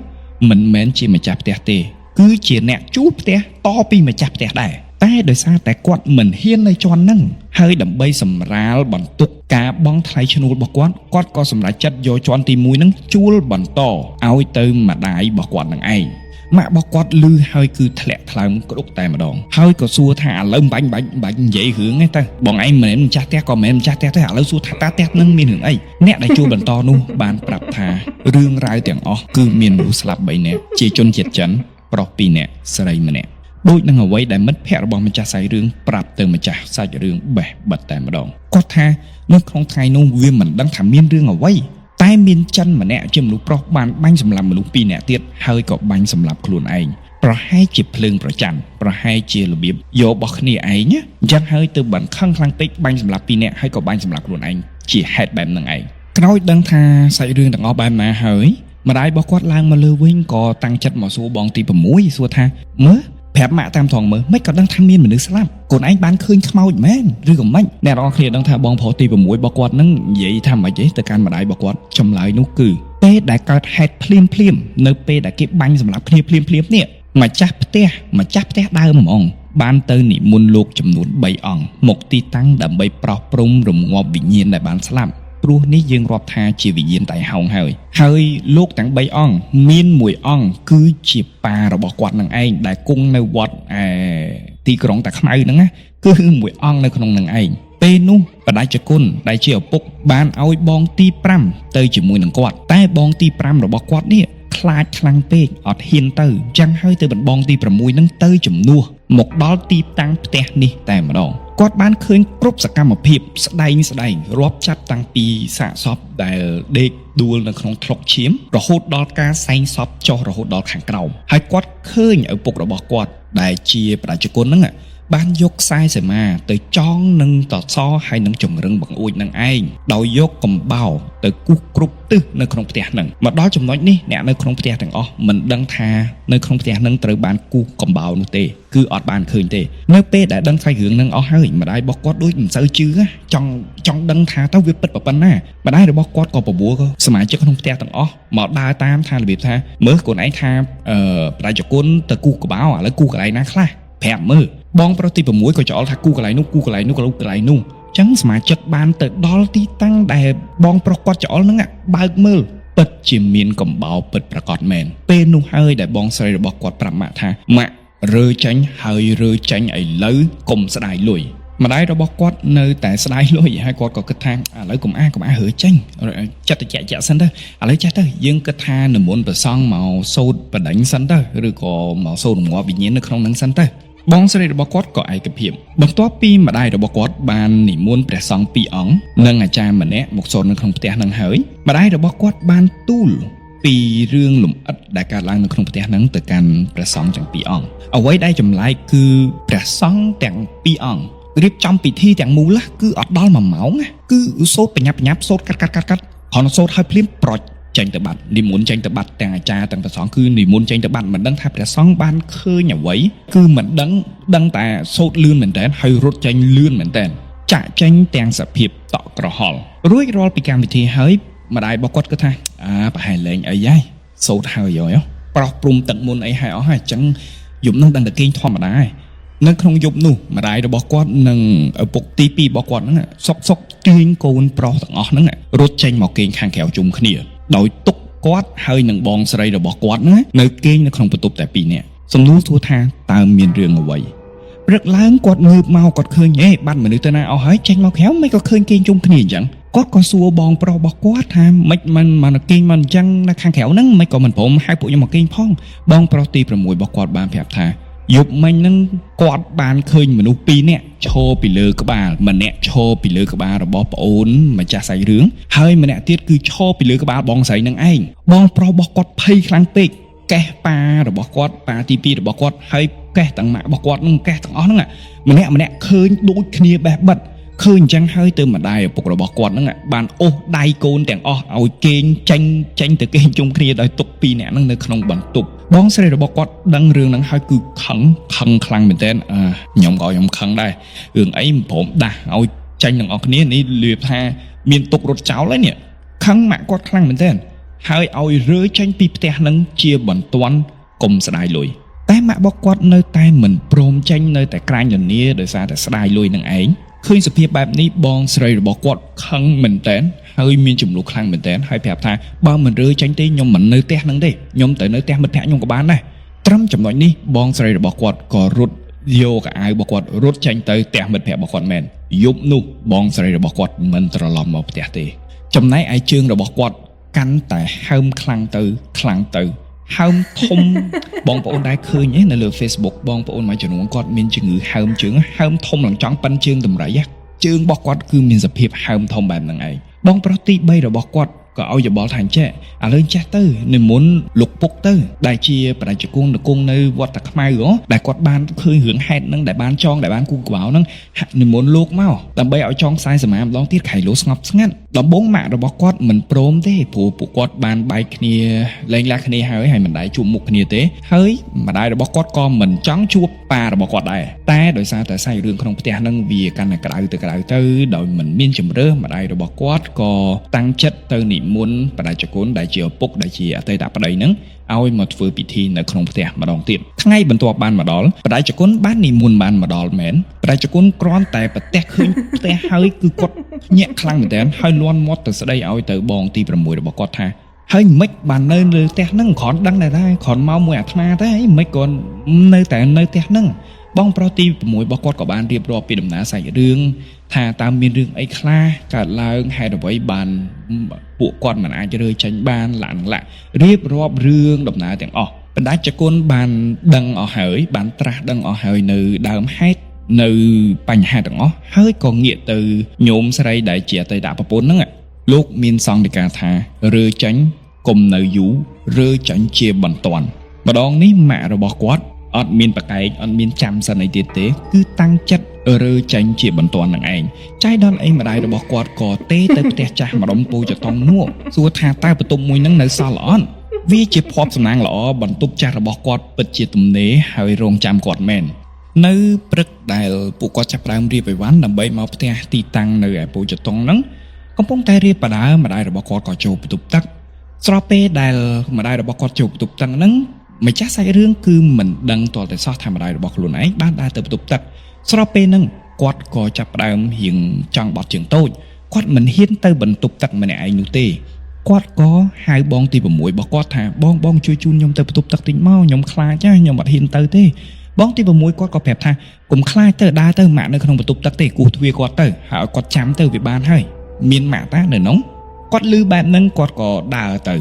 S1: មិនមែនជាម្ចាស់ផ្ទះទេគឺជាអ្នកជួលផ្ទះតពីម្ចាស់ផ្ទះដែរតែដោយសារតែគាត់មិនហ៊ាននៅជាន់ហ្នឹងហើយដើម្បីសម្រាលបន្ទុកការបង់ថ្លៃឈ្នួលរបស់គាត់ក៏សម្រេចចិត្តយកជាន់ទី1ហ្នឹងជួលបន្តឲ្យទៅម្ដាយរបស់គាត់នឹងឯងម៉ាក់របស់គាត់ឮហើយគឺធ្លាក់ថ្លើមក្តុកតែម្ដងហើយក៏សួរថាឥឡូវបាញ់និយាយរឿងហ្នឹងទៅបងឯងមិនមែនម្ចាស់ផ្ទះក៏មិនមែនម្ចាស់ផ្ទះទេឥឡូវសួរថាតើផ្ទះហ្នឹងមានរឿងអីអ្នកដែលជួលបន្តនោះបានប្រាប់ថារឿងរ៉ាវទាំងអស់គឺមានមនុស្សស្លាប់3នាក់ជាជនជាតិចិនប្រុស2នាក់ស្រី1នាក់ដូចនឹងអ្វីដែលមិត្តភ័ក្តិរបស់ម្ចាស់សាច់រឿងប្រាប់ទៅម្ចាស់សាច់រឿងបេះបិទតែម្ដងគាត់ថានៅក្នុងថ្ងៃនោះវាមិនដឹងថាមានរឿងអ្វីតែមានចិនម្នាក់ជាមនុស្សប្រុសបានបាញ់សម្លាប់មនុស្ស2នាក់ទៀតហើយក៏បាញ់សម្លាប់ខ្លួនឯងប្រហែលជាភ្លើងប្រច័ណ្ឌប្រហែលជារបៀបយករបស់គ្នាឯងអញ្ចឹងហើយទៅបានខឹងខ្លាំងពេកបាញ់សម្លាប់2នាក់ហើយក៏បាញ់សម្លាប់ខ្លួនឯងជាហេតុបែបហ្នឹងឯងក្រោយដឹងថាសាច់រឿងទាំងអស់បែបណាហើយម្ដាយរបស់គាត់ឡើងមកលើវិញក៏តាំងចិត្តមកសួរបងទី6សួរថាមើលប្រាប់ម៉ាក់តាមត្រង់មើលមិនក៏ដឹងថាមានមនុស្សស្លាប់កូនឯងបានឃើញខ្មោចមែនឬក៏មិនអ្នកនរគ្នាដឹងថាបងប្រុសទី6របស់គាត់នឹងនិយាយថាម៉េចទេទៅកាន់ម្ដាយរបស់គាត់ចម្លើយនោះគឺពេលដែលកើតហេតុភ្លាមនៅពេលដែលគេបាញ់សម្លាប់គ្នាភ្លាមនេះម្ចាស់ផ្ទះដើមហ្មងបានទៅនិមន្តលោកចំនួន3អង្គមកទីតាំងដើម្បីប្រោះព្រំរងាប់វិញ្ញាណដែលបានស្លាប់ព្រោះនេះយើងរាប់ថាជាវិញ្ញាណតែហោងហើយលោកទាំង3អង្គមាន1អង្គគឺជាប៉ារបស់គាត់នឹងឯងដែលគង់នៅវត្តទីក្រុងតាខ្មៅហ្នឹងណាគឺ1អង្គនៅក្នុងនឹងឯងពេលនោះបដិជគុណដែលជាឪពុកបានឲ្យបងទី5ទៅជាមួយនឹងគាត់តែបងទី5របស់គាត់នេះខ្លាចខ្លាំងពេកអត់ហ៊ានទៅអញ្ចឹងហើយទៅបងទី6ហ្នឹងទៅជំនួសមកដល់ទីតាំងផ្ទះនេះតែម្ដងគាត់បានឃើញគ្រប់សកម្មភាពស្ដែងរាប់ចាប់តាំងពីសាកសពដែលដេកដួលនៅក្នុងថ្លុកឈាមរហូតដល់ការសែងសពចុះរហូតដល់ខាងក្រោមហើយគាត់ឃើញឪពុករបស់គាត់ដែលជាបដិជគុណហ្នឹងបានយកខ្សែសីមាទៅចងនឹងតសហើយនឹងចម្រឹងបង្អួចនឹងឯងដោយយកកំបោរទៅគូសគ្រប់ទិសនៅក្នុងផ្ទះហ្នឹងមកដល់ចំណុចនេះអ្នកនៅក្នុងផ្ទះទាំងអស់មិនដឹងថានៅក្នុងផ្ទះហ្នឹងត្រូវបានគូសកំបោរនោះទេគឺអត់បានឃើញទេនៅពេលដែលដឹងថារឿងហ្នឹងអស់ហើយម្ដាយរបស់គាត់ដូចមិនសូវជឿចង់ដឹងថាទៅវាពិតប៉ុណ្ណាម្ដាយរបស់គាត់ក៏បបួលសមាជិកក្នុងផ្ទះទាំងអស់មកដើរតាមថារបៀបថាមើលកូនឯងថាបដិជគុណទៅគូសកំបោរឥឡូវគូសកន្លែងណាខ្លះប្រាប់មើលបងប្រុសទី6ក៏ច្អល់ថាគូកន្លែងនោះក៏លោកកន្លែងនោះអញ្ចឹងសមាជិកបានទៅដល់ទីតាំងដែលបងប្រុសគាត់ច្អល់ហ្នឹងបើកមើលពិតជាមានកំបោរពិតប្រាកដមែនពេលនោះហើយដែលបងស្រីរបស់គាត់ប្រាប់ម៉ាក់ថាម៉ាក់រើចេញហើយរើចេញឥឡូវកុំស្ដាយលុយម្ដាយរបស់គាត់នៅតែស្ដាយលុយហើយគាត់ក៏គិតថាឥឡូវកុំរើចេញចិត្តតិចសិនទៅឥឡូវចេះទៅយើងគិតថានិមន្តព្រះសង្ឃមកសូត្របដិញសិនទៅឬក៏មកសូត្ររងាប់វិញ្ញាណនៅក្នុងហ្នឹងសិនទៅបងស្រីរបស់គាត់ក៏ឯកភាពបន្ទាប់ពីម្ដាយរបស់គាត់បាននិមន្តព្រះសង្ឃ2អង្គនិងអាចារ្យម្នាក់មកសូត្រនៅក្នុងផ្ទះហ្នឹងហើយម្ដាយរបស់គាត់បានទូលពីរឿងលំអិតដែលកើតឡើងនៅក្នុងផ្ទះហ្នឹងទៅកាន់ព្រះសង្ឃទាំង2អង្គអ្វីដែលចម្លែកគឺព្រះសង្ឃទាំង2អង្គរៀបចំពិធីទាំងមូលគឺអត់ដល់1ម៉ោងគឺសូត្របញ្ញាប់សូត្រកាត់គ្រាន់សូត្រឲ្យភ្លាមប្រចចេញទៅបាត់និមន្តចេញទៅបាត់ទាំងអាចារ្យទាំងព្រះសង្ឃគឺនិមន្តចេញទៅបាត់មិនដឹងថាព្រះសង្ឃបានឃើញអ្វីគឺមិនដឹងតែសូត្រលឿនមែនតើហើយរត់ចេញលឿនមែនតើចាក់ចេញទាំងសភាពតក់ក្រហល់រួចរាល់ពីកម្មវិធីហើយម្ដាយរបស់គាត់គិតថាប្រហែលលេងអីហើយសូត្រហើយប្រោះព្រំទឹកមុនអីហើយអស់ហើយអញ្ចឹងយប់នោះដឹងតែគេងធម្មតាហើយនៅក្នុងយប់នោះម្ដាយរបស់គាត់និងឪពុកទី2របស់គាត់ហ្នឹងសុកទាញកូនប្រុសទាំងអស់ហ្នឹងរត់ចេញមកគេងខាងក្រៅជុំគ្នាដោយទុកគាត់ហើយនឹងបងស្រីរបស់គាត់ហ្នឹងនៅគេងនៅក្នុងបន្ទប់តែ2នាក់សំណួរសួរថាតើមានរឿងអ្វី ព្រឹកឡើងគាត់ងើបមកគាត់ឃើញបាត់មនុស្សទៅណាអស់ហើយចេញមកក្រៅមិនក៏ឃើញគេងជុំគ្នាអញ្ចឹងគាត់ក៏សួរបងប្រុសរបស់គាត់ថាមិនមកគេងមកអញ្ចឹងនៅខាងក្រៅហ្នឹងមិនក៏មិនព្រមហៅពួកខ្ញុំមកគេងផងបងប្រុសទី6របស់គាត់បានប្រាប់ថាយប់មិញហ្នឹងគាត់បានឃើញមនុស្ស2នាក់ឈរពីលើក្បាលម្នាក់ឈរពីលើក្បាលរបស់ប្អូនម្ចាស់សាច់រឿងហើយម្នាក់ទៀតគឺឈរពីលើក្បាលបងស្រីនឹងឯងបងប្រុសរបស់គាត់ភ័យខ្លាំងពេកកេះប៉ារបស់គាត់ប៉ាទី2របស់គាត់ហើយកេះទាំងម៉ាក់របស់គាត់នឹងកេះទាំងអស់ហ្នឹងម្នាក់ឃើញដូចគ្នាបេះបិទឃើញអញ្ចឹងហើយទៅម្ដាយឪពុករបស់គាត់ហ្នឹងបានអូសដៃកូនទាំងអស់ឲ្យគេងចេញទៅគេងជុំគ្នាដោយទុក2នាក់ហ្នឹងនៅក្នុងបន្ទប់បងស្រីរបស់គាត់ដឹងរឿងហ្នឹងហើយគឺខឹងខ្លាំងមែនទែនខ្ញុំក៏ខ្ញុំខឹងដែររឿងអីមិនព្រមដាស់ឲ្យចាញ់ទាំងអស់គ្នានេះលៀបថាមានទុករត់ចោលហើយនេះខឹងម៉ាក់គាត់ខ្លាំងមែនទែនហើយឲ្យរើចេញពីផ្ទះហ្នឹងជាបន្ទាន់កុំស្ដាយលុយតែម៉ាក់របស់គាត់នៅតែមិនព្រមចេញនៅតែក្រាញលនីដោយសារតែស្ដាយលុយនឹងឯងឃើញសភាពបែបនេះបងស្រីរបស់គាត់ខឹងមែនទែនហើយមានចំនួនខ្លាំងមែនទែនហើយប្រាប់ថាបើមិនរើចេញទេខ្ញុំមិននៅផ្ទះហ្នឹងទេខ្ញុំទៅនៅផ្ទះមិត្តភក្តិខ្ញុំក៏បានដែរត្រឹមចំណុចនេះបងស្រីរបស់គាត់ក៏រត់យកកៅអៅរបស់គាត់រត់ចេញទៅផ្ទះមិត្តភក្តិរបស់គាត់មែនយប់នោះបងស្រីរបស់គាត់មិនត្រឡប់មកផ្ទះទេចំណែកឯជើងរបស់គាត់កាន់តែហើមខ្លាំងទៅហើមធំបងប្អូនដែរឃើញនៅលើ Facebook បងប្អូនមួយចំនួនគាត់មានជំងឺហើមជើងហើមធំឡើងចង់ប៉ិនជើងតម្រៃជើងរបស់គាត់គឺមានសភាពហើមធំបែបហ្នឹងឯងបងប្រុសទី3របស់គាត់ក៏ឲ្យយោបល់ថាអញ្ចេះឥឡូវចេះទៅនិមន្តលោកពុកទៅដែលជាបដិជគុងនៅវត្តតាខ្មៅដែលគាត់បានឃើញរឿងហេតុហ្នឹងដែលបានចងដែលបានគូក្បោហ្នឹងនិមន្តលោកមកដើម្បីឲ្យចងខ្សែសមាម្ដងទៀតខៃលោស្ងប់ស្ងាត់ដំបងម៉ាក់របស់គាត់មិនព្រមទេព្រោះពួកគាត់បានបែកគ្នាលែងលះគ្នាហើយមិនដែរជួបមុខគ្នាទេហើយម្ដាយរបស់គាត់ក៏មិនចង់ជួបប៉ារបស់គាត់ដែរតែដោយសារតែសាច់រឿងក្នុងផ្ទះហ្នឹងវាកាន់តែក្តៅទៅដោយមិនមានជំរឿម្ដាយរបស់គាត់ក៏តាំងចិត្តទៅនិមន្តបដិជគុណដែលជាឪពុកដែលជាអតីតប្តីហ្នឹងឲ្យមកធ្វើពិធីនៅក្នុងផ្ទះម្ដងទៀតថ្ងៃបន្ទាប់បានមកដល់បដិជគុណបាននិមន្តបានមកដល់មែនបដិជគុណគ្រាន់តែប្រទះឃើញផ្ទះហើយគឺគាត់ញាក់ខ្លាំងមែនតើហើយលន់មាត់ទៅស្ដីឲ្យទៅបងទី6របស់គាត់ថាហើយមិនបាននៅលើផ្ទះហ្នឹងគ្រាន់ដឹងដែរគ្រាន់មកមួយអាត្មាតែមិនក៏នៅតែនៅផ្ទះហ្នឹងបងប្រុសទី6របស់គាត់ក៏បានរៀបរាប់ពីដំណើរសាច់រឿងថាតើមានរឿងអីខ្លះកើតឡើងហេតុអ្វីបានពួកគាត់មិនអាចរើចេញបានឡាក់រៀបរាប់រឿងដំណើរទាំងអស់បណ្ដាជគុណបានដឹងអស់ហើយបានត្រាស់ដឹងអស់ហើយនៅដើមហេតុនៅបញ្ហាទាំងអស់ហើយក៏ងាកទៅញោមស្រីដែលជាអតីតប្រពន្ធហ្នឹងលោកមានសង្ឃដីកាថារើចេញកុំនៅយូររើចេញជាបន្ទាន់ម្ដងនេះម៉ាក់របស់គាត់អត់មានប្រកែកអត់មានចាំសិនអីទៀតទេគឺតាំងចិត្តរើចេញជាបន្ទាន់នឹងឯងចៃដល់អីម្ដាយរបស់គាត់ក៏ទេទៅផ្ទះចាស់ម្ដុំពូចតុងនោះសួរថាតើបន្ទប់មួយហ្នឹងនៅសល់ល្អអត់វាជាភ័ព្វសំណាងល្អបន្ទប់ចាស់របស់គាត់ពិតជាទំនេរហើយរងចាំគាត់មែននៅព្រឹកដែលពួកគាត់ចាប់ផ្ដើមរៀបអីវ៉ាន់ដើម្បីមកផ្ទះទីតាំងនៅឯពូចតុងហ្នឹងកំពុងតែរៀបបដើម្ដាយរបស់គាត់ក៏ចូលបន្ទប់ទឹកស្របពេលដែលម្ដាយរបស់គាត់ចូលបន្ទប់ទឹកហ្នឹងម្ចាស់សាច់រឿងគឺមិនដឹងទាល់តែសោះថាម្ដាយរបស់ខ្លួនឯងបានដើរទៅបន្ទប់ទឹកស្របពេលហ្នឹងគាត់ក៏ចាប់ផ្ដើមរៀងចង់បត់ជើងតូចគាត់មិនហ៊ានទៅបន្ទប់ទឹកម្នាក់ឯងនោះទេគាត់ក៏ហៅបងទី6របស់គាត់ថាបងជួយជូនខ្ញុំទៅបន្ទប់ទឹកតិចមកខ្ញុំខ្លាចខ្ញុំអត់ហ៊ានទៅទេបងទី6គាត់ក៏ប្រាប់ថាកុំខ្លាចទៅដើរទៅម៉ាក់នៅក្នុងបន្ទប់ទឹកទេគោះទ្វារគាត់ទៅហើយឲ្យគាត់ចាំទៅវាបានហើយមានម៉ាក់តានៅនោះគាត់ឮបែបហ្នឹងគាត់ក៏ដើរទៅ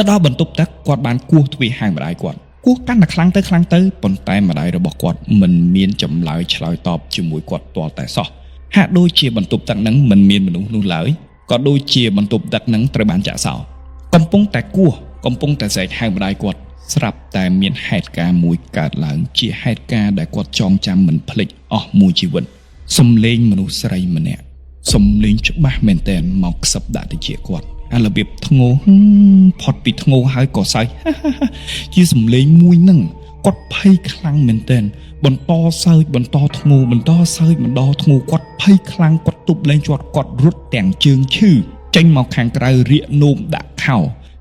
S1: ដល់បន្ទប់ទឹកគាត់បានគោះទ្វារហៅម្ដាយគាត់គោះកាន់តែខ្លាំងទៅប៉ុន្តែម្ដាយរបស់គាត់មិនមានចម្លើយឆ្លើយតបជាមួយគាត់ទាល់តែសោះហាក់ដូចជាបន្ទប់ទឹកហ្នឹងមិនមានមនុស្សនោះឡើយក៏ដូចជាបន្ទប់ទឹកហ្នឹងត្រូវបានចាក់សោកំពុងតែគោះកំពុងតែស្រែកហៅម្ដាយគាត់ស្រាប់តែមានហេតុការណ៍មួយកើតឡើងជាហេតុការណ៍ដែលគាត់ចងចាំមិនភ្លេចអស់មួយជីវិតសំឡេងមនុស្សស្រីម្នាក់សំឡេងច្បាស់មែនទែនមកខ្សឹបដាក់ទៅជាគាត់អារបៀបធ្ងោផុតពីធ្ងោហើយក៏សើចជាសំឡេងមួយហ្នឹងគាត់ភ័យខ្លាំងមែនទែនបន្តសើចបន្តធ្ងោបន្តសើចបន្តធ្ងោគាត់ភ័យខ្លាំងគាត់ទប់លែងជាប់គាត់រត់ទាំងជើងឈឺចេញមកខាងក្រៅរៀកនោមដាក់ខោ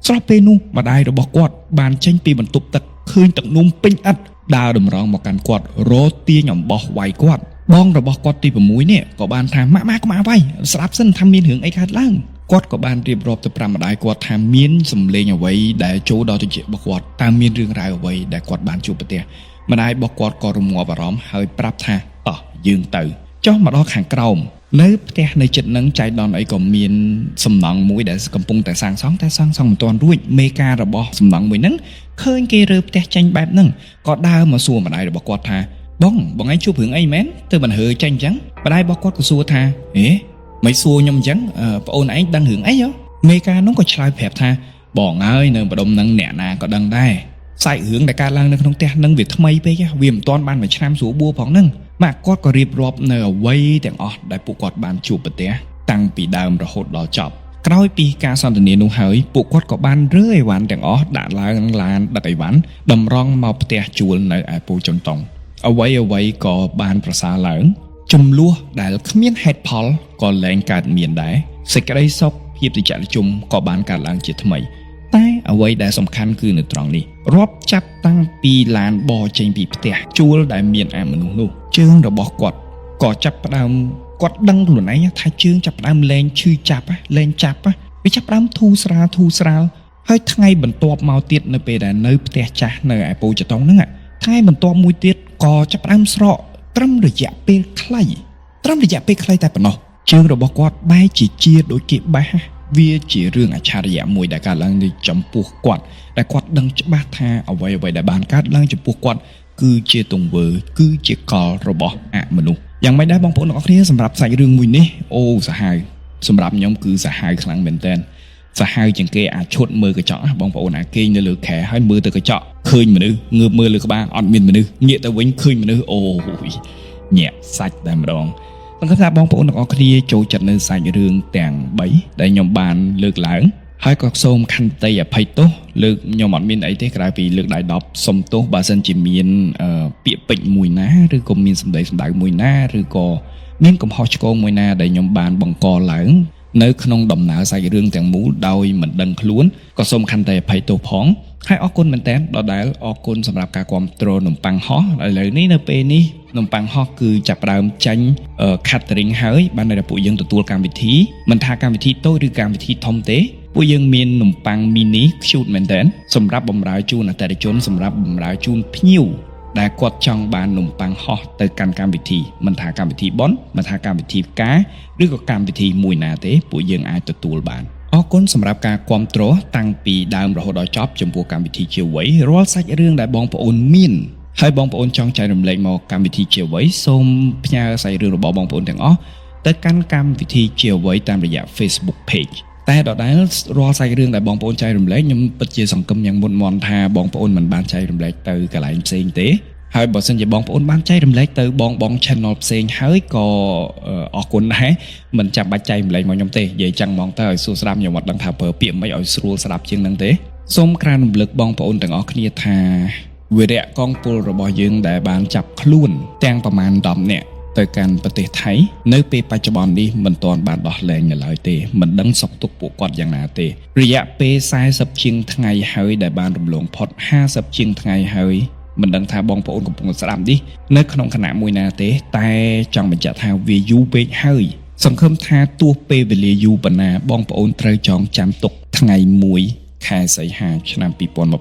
S1: ស្របពេលនោះម្ដាយរបស់គាត់បានចេញពីបន្ទប់ទឹកឃើញទឹកនោមពេញឥដ្ឋដើរតម្រង់មកកាន់គាត់រត់ទាញអំបោះវាយគាត់បងរបស់គាត់ទី6នេះក៏បានថាម៉ាក់កុំអាវាយស្ដាប់សិនថាមានរឿងអីកើតឡើងគាត់ក៏បានរៀបរាប់ទៅប្រាប់ម្ដាយគាត់ថាមានសំឡេងអ្វីដែលចូលដល់ត្រចៀករបស់គាត់តើមានរឿងរ៉ាវអ្វីដែលគាត់បានជួបប្រទះម្ដាយរបស់គាត់ក៏រងាប់អារម្មណ៍ហើយប្រាប់ថា យើងទៅចុះមកដល់ខាងក្រោមនៅផ្ទះនៅចិត្តនឹងចៃដន្យអីក៏មានសំណង់មួយដែលកំពុងតែសាងសង់តែសាងសង់មិនទាន់រួចមេការរបស់សំណង់មួយហ្នឹងឃើញគេរើផ្ទះចេញបែបហ្នឹងក៏ដើរមកសួរម្ដាយរបស់គាត់ថាបងឯងជួបរឿងអីមែនទើបមិនរើចេញអញ្ចឹងម្ដាយរបស់គាត់ក៏សួរថាមិនសួរខ្ញុំអញ្ចឹងប្អូនឯងដឹងរឿងអីហ៎មេការនោះក៏ឆ្លើយប្រាប់ថាបងហើយនៅម្ដុំហ្នឹងអ្នកណាក៏ដឹងដែរសាច់រឿងដែលកើតឡើងនៅក្នុងផ្ទះហ្នឹងវាថ្មីពេកវាមិនទាន់បានមួយឆ្នាំស្រួលបួរផងហ្នឹងម៉ាក់គាត់ក៏រៀបរាប់នៅអ្វីទាំងអស់ដែលពួកគាត់បានជួបប្រទះតាំងពីដើមរហូតដល់ចប់ក្រោយពីការសន្ទនានោះហើយពួកគាត់ក៏បានរើអីវ៉ាន់ទាំងអស់ដាក់ឡើងឡានដឹកអីវ៉ាន់តម្រង់មកផ្ទះជួលនៅឯពូជន្តុងអ្វីក៏បានប្រសើរឡើងចំនួនដែលគ្មានហេតុផលក៏លែងកើតមានដែរសេចក្តីសុខភាពត្រជាក់ត្រជុំក៏បានកើតឡើងជាថ្មីតែអ្វីដែលសំខាន់គឺនៅត្រង់នេះរាប់ចាប់តាំងពីឡានបរចេញពីផ្ទះជួលដែលមានអាមនុស្សនោះជើងរបស់គាត់ក៏ចាប់ផ្ដើមគាត់ដឹងខ្លួនឯងថាជើងចាប់ផ្ដើមលែងឈឺចាប់លែងចាប់វាចាប់ផ្ដើមធូរស្រាលហើយថ្ងៃបន្ទាប់មកទៀតនៅពេលដែលនៅផ្ទះចាស់នៅឯពូជតុងហ្នឹងថ្ងៃបន្ទាប់មួយទៀតក៏ចាប់ផ្ដើមស្រកត្រឹមរយៈពេលខ្លីតែប៉ុណ្ណោះជើងរបស់គាត់បែរជាដូចគេបេះវាជារឿងអច្ឆរិយៈមួយដែលកើតឡើងនៅចំពោះគាត់ដែលគាត់ដឹងច្បាស់ថាអ្វីដែលបានកើតឡើងចំពោះគាត់គឺជាទង្វើគឺជាកលរបស់អមនុស្សយ៉ាងម៉េចដែរបងប្អូនទាំងអស់គ្នាសម្រាប់សាច់រឿងមួយនេះអូសាហាវសម្រាប់ខ្ញុំគឺសាហាវខ្លាំងមែនទែនសាហាវជាងគេអាចឈុតមើលកញ្ចក់បងប្អូនអាគេងនៅលើខែហើយមើលទៅកញ្ចក់ឃើញមនុស្សងើបមើលលើក្បាលអត់មានមនុស្សងាកទៅវិញឃើញមនុស្សអូយញាក់សាច់តែម្ដងសង្ឃឹមថាបងប្អូនទាំងអស់គ្នាចូលចិត្តនៅសាច់រឿងទាំង3ដែលខ្ញុំបានលើកឡើងហើយក៏សូមខន្តីអភ័យទោសលើកខ្ញុំអត់មានអីទេក្រៅពីលើកដៃ10សុំទោសបើសិនជាមានពាក្យពេចន៍មួយណាឬក៏មានសម្ដីសម្ដៅមួយណាឬក៏មានកំហុសឆ្គងមួយណាដែលខ្ញុំបានបង្កឡើងនៅក្នុងដំណើរសាច់រឿងទាំងមូលដោយមិនដឹងខ្លួនក៏សូមខន្តីអភ័យទោសផងហើយអរគុណមែនតើដដែលអរគុណសម្រាប់ការគាំទ្រនំប៉័ងហោះឥឡូវនេះនៅពេលនេះនំប៉័ងហោះគឺចាប់ផ្ដើមចាញ់ catering ហើយបានតែពួកយើងទទួលកម្មវិធីមិនថាកម្មវិធីតូចឬកម្មវិធីធំទេពួកយើងមាននំប៉័ង mini cute មែនតើសម្រាប់បម្រើជូនអតិថិជនសម្រាប់បម្រើជូនភ្ញៀវដែលគាត់ចង់បាននំប៉័ងហោះទៅកាន់កម្មវិធីមិនថាកម្មវិធីបុណ្យមិនថាកម្មវិធីផ្កាឬក៏កម្មវិធីមួយណាទេពួកយើងអាចទទួលបានអរគុណសម្រាប់ការគាំទ្រតាំងពីដើមរហូតដល់ចប់ចំពោះកម្មវិធីជាអ្វីរាល់សាច់រឿងដែលបងប្អូនមានហើយបងប្អូនចង់ចែករំលែកមកកម្មវិធីជាអ្វីសូមផ្ញើសាច់រឿងរបស់បងប្អូនទាំងអស់ទៅកាន់កម្មវិធីជាអ្វីតាមរយៈ Facebook Page តែដដែលរាល់សាច់រឿងដែលបងប្អូនចែករំលែកខ្ញុំពិតជាសង្ឃឹមយ៉ាងមុតមមថាបងប្អូនមិនបានចែករំលែកទៅកន្លែងផ្សេងទេហើយបើសិនជាបងប្អូនបានចែករំលែកទៅបង channel ផ្សេងហើយក៏អរគុណដែរមិនចាំបាច់ចែករំលែកមកខ្ញុំទេនិយាយចឹងហ្មងទៅឲ្យសួរស្ដាប់ខ្ញុំអត់ដឹងថាប្រើពាក្យមិនឲ្យស្រួលស្ដាប់ជាងហ្នឹងទេសូមក្រានរំលឹកបងប្អូនទាំងអស់គ្នាថាវីរៈកងពលរបស់យើងដែលបានចាប់ខ្លួនទាំងប្រមាណ10នាក់ទៅកាន់ប្រទេសថៃនៅពេលបច្ចុប្បន្ននេះមិនទាន់បានដោះលែងនៅឡើយទេមិនដឹងសុខទុក្ខពួកគាត់យ៉ាងណាទេរយៈពេល40ជាងថ្ងៃហើយដែលបានរំលងផុត50ជាងថ្ងៃហើយមិនដឹងថាបងប្អូនកំពុងស្ដាប់នេះនៅក្នុងគណៈមួយណាទេតែចង់បញ្ជាក់ថាវាយូរពេកហើយសង្ឃឹមថាទោះពេលវេលាយូរប៉ុណ្ណាបងប្អូនត្រូវចងចាំទុកថ្ងៃ1ខែសីហាឆ្នាំ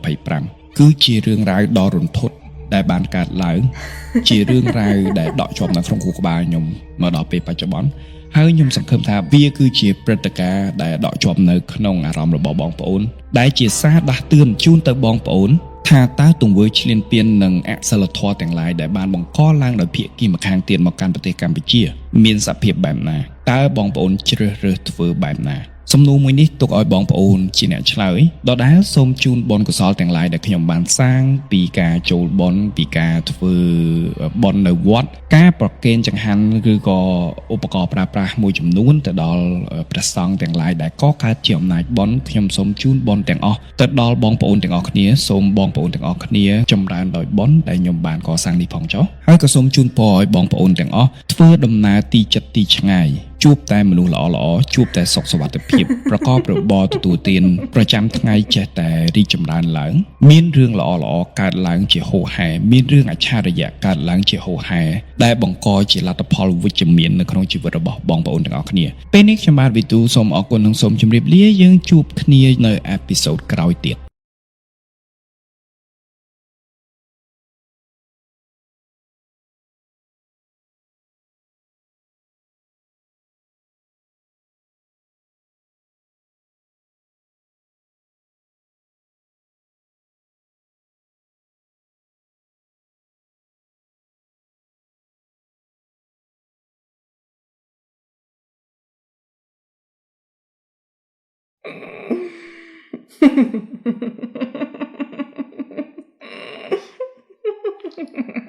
S1: 2025គឺជារឿងរ៉ាវដ៏រន្ធត់ដែលបានកើតឡើងជារឿងរ៉ាវដែលដកជាប់នៅក្នុងខួរក្បាលខ្ញុំមកដល់ពេលបច្ចុប្បន្នហើយខ្ញុំសង្ឃឹមថាវាគឺជាព្រឹត្តិការណ៍ដែលដកជាប់នៅក្នុងអារម្មណ៍របស់បងប្អូនដែលជាសារដាស់តឿនជូនទៅបងប្អូនថាតើទង្វើឈ្លានពាននិងអសិលធម៌ទាំងឡាយដែលបានបង្កឡើងដោយភាគីម្ខាងទៀតមកកាន់ប្រទេសកម្ពុជាមានសភាពបែបណាតើបងប្អូនជ្រើសរើសធ្វើបែបណាសំណួរមួយនេះទុកឲ្យបងប្អូនជាអ្នកឆ្លើយដដែលសូមជូនបុណ្យកុសលទាំងឡាយដែលខ្ញុំបានសាងពីការចូលបុណ្យពីការធ្វើបុណ្យនៅវត្តការប្រគេនចង្ហាន់ឬក៏ឧបករណ៍ប្រើប្រាស់មួយចំនួនទៅដល់ព្រះសង្ឃទាំងឡាយដែលកកើតជាអំណាចបុណ្យខ្ញុំសូមជូនបុណ្យទាំងអស់ទៅដល់បងប្អូនទាំងអស់គ្នាសូមបងប្អូនទាំងអស់គ្នាចម្រើនដោយបុណ្យដែលខ្ញុំបានកសាងនេះផងចុះហើយក៏សូមជូនពរឲ្យបងប្អូនទាំងអស់ធ្វើដំណើរទីចិត្តទីឆ្ងាយជួបតែមនុស្សល្អៗជួបតែសុខសុវត្ថិភាពប្រកបរបរទទួលទានប្រចាំថ្ងៃចេះតែរីកចម្រើនឡើងមានរឿងល្អៗកើតឡើងជាហូរហែមានរឿងអច្ឆរិយៈកើតឡើងជាហូរហែដែលបង្កជាលទ្ធផលវិជ្ជមាននៅក្នុងជីវិតរបស់បងប្អូនទាំងអស់គ្នាពេលនេះខ្ញុំបាទវិទូសូមអរគុណនិងសូមជម្រាបលាយើងជួបគ្នានៅអេពីសូតក្រោយទៀត
S2: Ha ha ha ha.